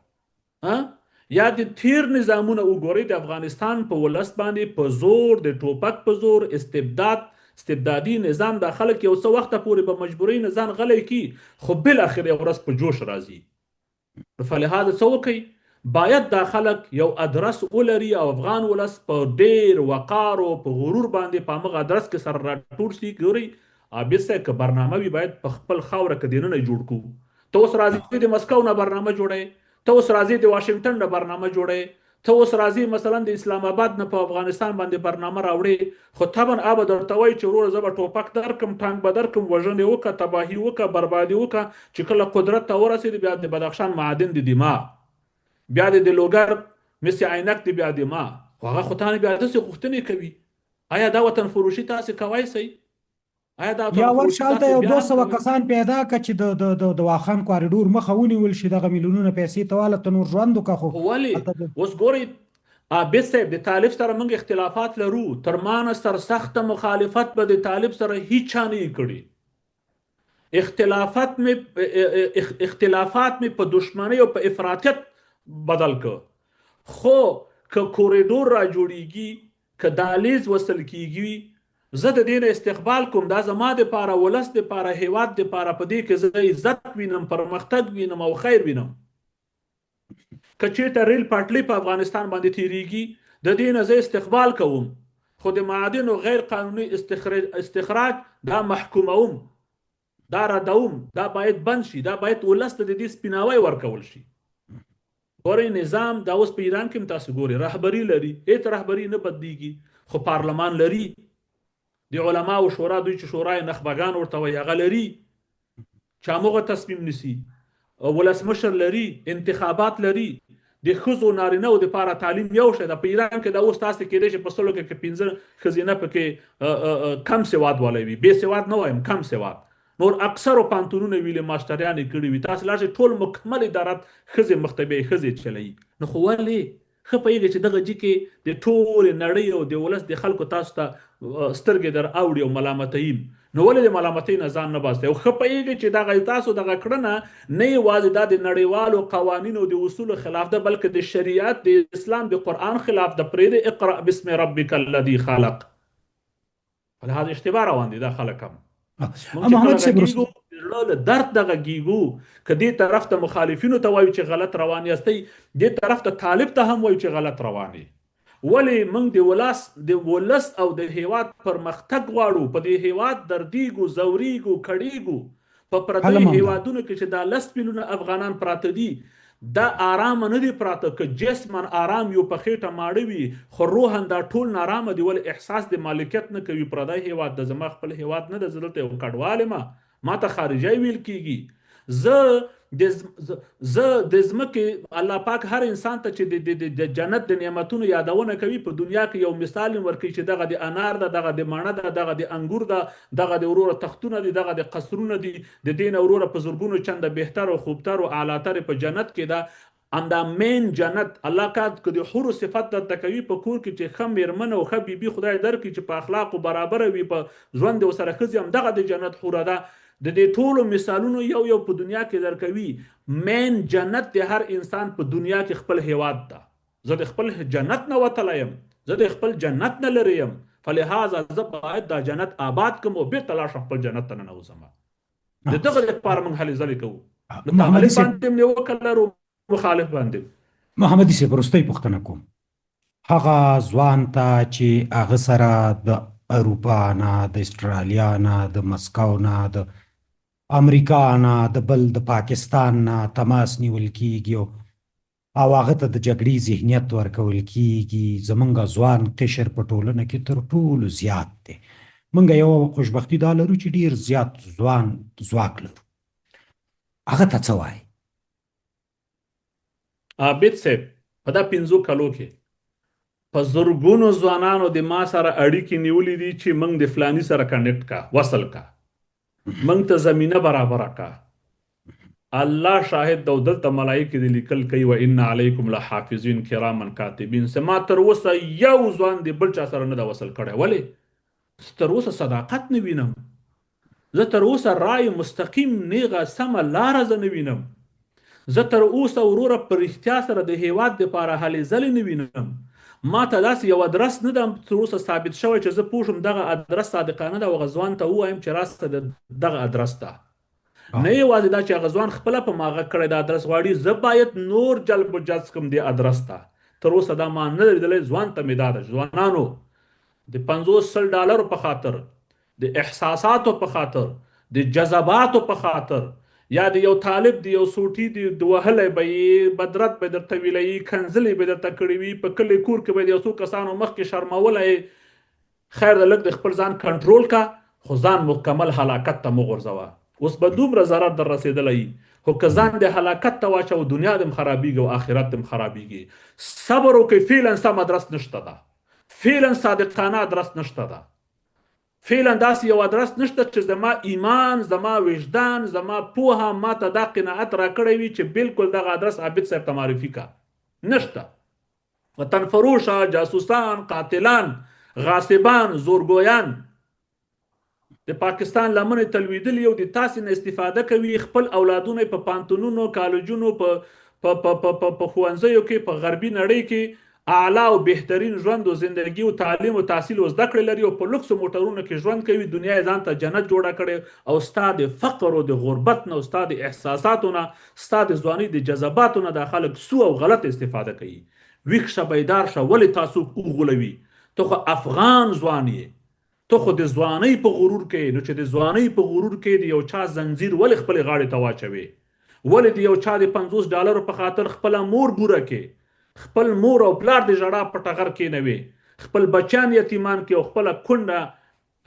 یا د تیر نظامونه وګورئ، د افغانستان په ولس باندې په زور، د ټوپک په زور استبدادي نظام دا خلک یو څه وخته پورې په مجبورۍ نه ځان غلی کی، خو بالاخره یو ورځ په جوش راځي. فلهذا څه وکړئ، باید دا خلک یو ادرس ولري او افغان ولس په ډیر وقار او په غرور باندې په هغه ادرس کې سره راټول شي. ګورئ عابد صاحب که برنامه وي باید په خپل خاوره کې دننه جوړ کړو. ته اوس راځي د مسکو نه برنامه جوړئ، ته اوس راځي د واشنگټن نه برنامه جوړئ، ته اوس راځي مثلا د اسلام آباد نه په افغانستان باندې برنامه راوړي، خو طبعا ابا درته وایي چې وروره زه به ټوپک درکم، ټانک به درکم، وژنې وکړه، تباهي وکړه، بربادي وکړه، چې کله قدرت ته ورسېد بیا د بدخشان معادن د دماغ، بیا د لوګر مس عینک دی، بیا د ما خو هغه خو تانه بیا داسې غوښتنې کوي. آیا دا وطن فروشي تاسې کوای شئ؟ آیا دا یا ورشالته یو 200 کسان پیدا کړه چې د واخان کوریډور مخه ونیول شي، دغه میلیونونه پیسې ته واله ته نور ژوند وکړه. خو ولې اوس ګورئ عابد صاحب د طالب سره موږ اختلافات لرو، تر ما نه سرسخته مخالفت به د طالب سره هیڅ چا نه کړي. اختلافات مې په دشمنۍ او په افراطیت بدل که، خو که کوریډور را جوړیږي، که دهلیز وصل کیږي، زه د دې نه استقبال کوم. دا زما دپاره، ولس دپاره، هیواد دپاره په دې کې زه عزت وینم، پرمختګ وینم او خیر وینم. که چېرته ریل پټلۍ په افغانستان باندې تیریږي د دې نه زه استقبال کوم، خو د معادنو غیر قانوني استخراج دا محکوموم، دا ردوم، دا باید بند شي، دا باید ولس ته د دې سپیناوی ورکول شي. ګورئ نظام دا اوس په ایران کې هم تاسو ګورئ رهبري لري، هېڅ رهبري نه بدلیږي، خو پارلمان لري، د علماو شورا دوی چې شورای نخبگان ورته وایي هغه لري چې همغه تصمیم نیسي، ولسمشر لري، انتخابات لري. د ښځو نارینهو دپاره تعلیم یو شی ده. په ایران کې دا اوس تاسې کېدای شي په سلو کې 15 ښځینه پکې کم سواد والی وي، بې سواد نه وایم، کم سواد. نور اکثرو پانتونونه ویلې ماسټریانې کړي وي، تاسې لاړ شئ ټول مکمل ادارات ښځې مخ ته به یې ښځې چلوي. نو خو ولې ښه پوهېږئ چې دغه جي کې د ټولې نړۍ او د ولس د خلکو تاسو ته سترګې در اوړي او ملامتوي، نو ولې د ملامتۍ نه ځان نه باسئ؟ او ښه پوهېږئ چې دغه تاسو دغه کړنه نه یوازې دا د نړیوالو قوانینو د اصولو خلاف ده، بلکې د شریعت د اسلام د قرآن خلاف ده. پرېږدئ اقرأ بسم ربک الذي خلق، لهذا اشتباه روان دي دا خلک هم. محمد صاحب له درد دغه کیږو که دې طرف ته مخالفینو ته وایو چې غلط روان یاستئ، دې طرف ته طالب ته هم وایو چې غلط روان یې. ولې موږ د ولس او د هیواد پرمختګ غواړو، په دې هیواد دردیږو، ځوریږو، کړیږو. په پردیو هیوادونو کې چې دا 10 میلیونه افغانان پراته دي، دا آرام نه دي پراته، که جسمن آرام یو په خېټه ماړه وي، خو روحن دا ټول نارامه دي. ولې احساس د مالکیت نه کوي. پردی هیواد د زما خپل هیواد نه ده، زه دلته یو کډوال ما ته خارجي ویل کیږي. زه د ځمکې الله پاک هر انسان ته چې د جنت د نعمتونو یادونه کوي، په دنیا کې یو مثال ورکوي چې دغه د انار ده، دغه د مڼه ده، دغه د انګور ده، دغه د وروره تختونه دي، دغه د قصرونه دي، د دې نه وروره په زرګونو چنده بهتر او خوبتر او اعلیتر په جنت کې ده. همدا مین جنت الله کا که د حورو صفت درته کوي په کور کې چې ښه میرمن او ښه بیبي خدای درکړي چې په اخلاقو برابره وي، په ژوند ورسره ښځې هم دغه د جنت حوره ده. د دې ټولو مثالونو یو په دنیا کې درکوي. مین جنت د هر انسان په دنیا کې خپل هیواد ده. زه د خپل جنت نه وتلی یم، زه د خپل جنت نه لرې یم، فلهذا زه باید دا جنت آباد کړم او بېرته لاړ شم خپل جنت ته ننوځم. د دغه لپاره موږ هلې ځلې کوو. نو طالب باندې هم نیوکه لرو، مخالف باندې. محمدي صاحب وروستۍ پوښتنه کوم، هغه ځوان ته چې هغه سره د اروپا نه، د اسټرالیا نه، د مسکو نه، د امریکا نه، د بل د پاکستان نه تماس نیول کیږي او هغه ته د جګړې ذهنیت ورکول کیږي، زمونږ ځوان قشر په ټولنه کې تر ټولو زیات دی. مونږ یو خوشبختي دا لرو چې ډیر زیات ځوان ځواک لرو. هغه ته څه وایي؟ عابد صاحب په دا 15 کالو کې په زرګونو ځوانانو د ما سره اړیکې نیولې دي چې موږ د فلانی سره کنیکټ کا، وصل کا، موږ ته زمینه برابره کا. الله شاهد دی، دلته ملایکې د لیکل کوي و ان علیکم لحافظین کراما کاتبین. ما تر اوسه یو ځوان د بل چا سره نه دا وصل کړی. ولې؟ تر اوسه صداقت نه وینم، زه تر اوسه رای مستقیم نیغه سمه لاره زه نه وینم، زه تر اوسه وروره په رښتیا سره د هیواد دپاره هلې ځلې نه وینم. ما ته داسې یو ادرس نه ده تر اوسه ثابت شوی چې زه پوه شم دغه ادرس صادقانه ده او هغه ځوان ته ووایم چې راسته دغه ادرس ده. نه یوازې دا چې هغه ځوان خپله په ماغه کړی د ادرس غواړي، زه باید نور جلب و جذب کړم د ادرس ته. تر اوسه دا ما نه لیدلی. ځوان ته مې دا ده، ځوانانو د 50-100 ډالرو په خاطر، د احساساتو په خاطر، د جذباتو په خاطر، یا د یو طالب د یو سوټي د وهلی به یې بدرت به درته ویلی، کنځلې به درته کړې وي، په کلي کور کې به د یو څو کسانو مخکې شرمولی. خیر د لږ د خپل ځان کنټرول کا، خو ځان مکمل هلاکت ته مه غورځوه. اوس به دومره ضرر در رسېدلی، خو که ځان د هلاکت ته واچوه دنیا دې هم خرابېږي او آخرت دې هم خرابېږي. صبر وکړئ. فعلا سم ادرس نشته ده، فعلا صادقانه ادرس نشته ده، فعلا داسې یو ادرس نشته چې زما ایمان، زما وجدان، زما پوهه ما ته دا قناعت راکړی وي چې بالکل دغه ادرس عابد صاحب ته معرفي کا. نشته. وطن فروشه، جاسوسان، قاتلان، غاصبان، زورګویان د پاکستان لمنې تلویدلي او د تاسې نه استفاده کوي. خپل اولادونه په پانتونونو، کالجونو، په ښوونځیو کې، په غربي نړۍ کې اعلی او بهترین ژوند او زندگی او تعلیم او تحصیل او زده کړې لري او په لوکسو موټرونو کې ژوند کوي، دنیا یې ځان ته جنت جوړه کړې او ستا د فقر او د غربت نه او ستا د احساساتو نه، ستا د ځوانۍ د جذباتو نه دا خلک سو او غلط استفاده کوي. ویښ شه، بیدار شه، ولې تاسو وغولوي؟ ته خو افغان ځوان یې، ته خو د ځوانۍ په غرور کې، نو چې د ځوانۍ په غرور کې د یو چا زنځیر ولې خپلې غاړې ته واچوي؟ ولې د یو چا د 50 ډالرو په خاطر خپله مور بوره کې، خپل مور او پلار د ژړا په ټغر کېنوي، خپل بچیان یتیمان کې او خپله کونډه،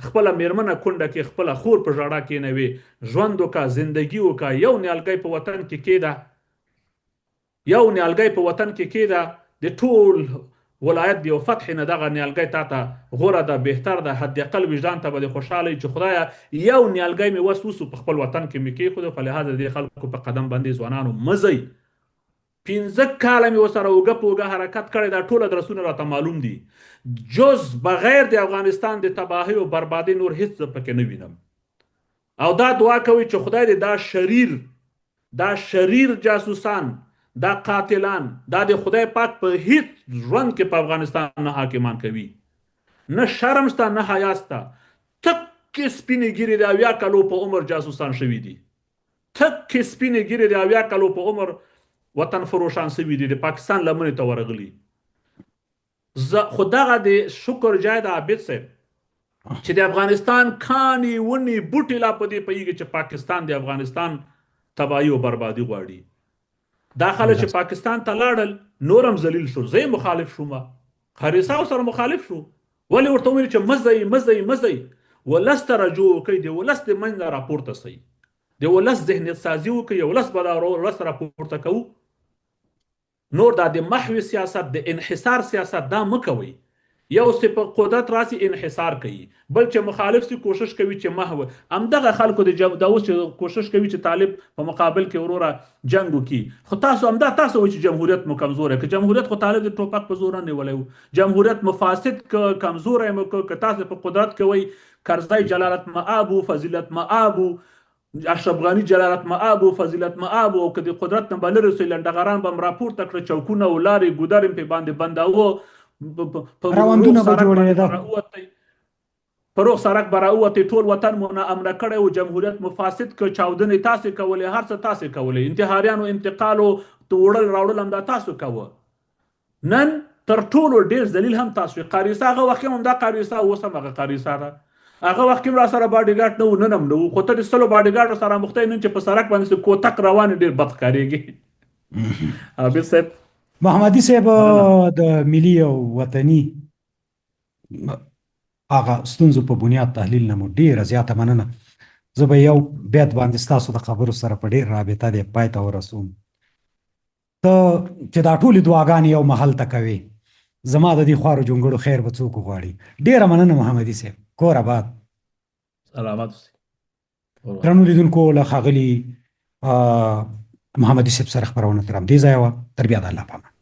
خپله میرمنه کونډه کې خپله خور په ژړا کېنوي؟ ژوند وکړه، زندگی وکړه، یو نیالګی په وطن کې کېده، یو نیالګی په وطن کې کېده، د ټول ولایت د یو فتح نه دغه نیالګی تا ته غوره ده، بهتر ده، حد اقل وجدان ته به د خوشحاله چې خدایه یو نیالګی مې وس وسو په خپل وطن کې مې کېښودو. په لحاظ د دې خلکو په قدم باندې ځوانانو مه ځئ. 15 کاله مې ورسره اوږه په اوږه حرکت کړی، دا ټول ادرسونه راته معلوم دي. جز بغیر د افغانستان د تباهۍ او بربادۍ نور هیڅ څه پکې نه وینم. او دا دعا کوي چې خدای دې دا شریر جاسوسان، دا قاتلان، دا د خدای پاک په هیڅ ژوند کې په افغانستان نه حاکمان کوي. نه شرم شته، نه حیا شته. تکې سپینې ګیرې د 80 کالو په عمر جاسوسان شوي دي، تکې سپینې ګیرې د 80 کالو په عمر وطن فروشان شوي دي، د پاکستان لمنې ته ورغلي. خو دغه د شکر جای د عابد صاحب چې د افغانستان کانې ونې بوټې لا په دې پوهېږي چې پاکستان د افغانستان تباهي او بربادي غواړي. دا خلک چې پاکستان ته لاړل نورم ذلیل شو. زه مخالف شوم، خریسا سره مخالف شو. ولې ورته وویل چې مزئ ولس ته رجوع وکړئ، د ولس د منځ نه راپورته سئ، د ولس ذهنیت سازي وکړئ، ولس به دا ولس راپورته کوو. نور دا د محو سیاست، د انحصار سیاست دا مه کوئ. یو څه په قدرت راسي انحصار کوي، بل چې مخالف سي کوشش کوي چې محو. همدغه خلکو د اوس چې کوشش کوي چې طالب په مقابل کې وروره جنګ وکړي. خو تاسو وایئ چې جمهوریت مو کمزوری که جمهوریت خو طالب د ټوپک په زور نه نیولی و. جمهوریت مو فاسد که کمزوری مو که تاسو په قدرت کوئ. کرزی جلالت مآب و فضیلت مآب و اشرف غنی جلالت مآب و فضیلت مآب او که د قدرت نه به لرې سوی لنډغران به م راپورته کړه، چوکونه او لارې ګودر م پې باندې بنداوه، راوندونه به جوړېده، په روغ سړک به راووتې، ټول وطن مو نا امنه کړی و. جمهوریت مو فاسد که، چاودنې تاسې کولې، هر څه تاسې کولې، انتحاریانو انتقال او وړل راوړل هم دا تاسو کوه. نن تر ټولو ډېر ذلیل هم تاسو. قاریسا هغه وخت هم دا قاریسا، اوس هم هغه قاریسا ده. هغه وخت هم را سره باډیګارډ نه و، نن هم نه و. خو ته د 100 باډیګارډو سره مخته یې، نن چې په سړک باندې کوتک روان ډېر بد ښکارېږي. عابد صاحب، محمدي صاحب د ملي او وطني هغه ستونزو په بنیاد تحلیل نه مو ډېره زیاته مننه. زه به یو بیت باندې ستاسو د خبرو سره په ډېر رابطه دی پای ته ورسوم. ته چې دا ټولې دعاګانې یو محل ته کوې، زما د دې خوارو جونګړو خیر به څوک وغواړي. ډېره مننه محمدي صاحب، کور آباد. سلامت اوسئ. درنو لیدونکو، له ښاغلي محمدي صاحب سره خپرونه تر همدې ځایه وه. تر بیا د الله په امان.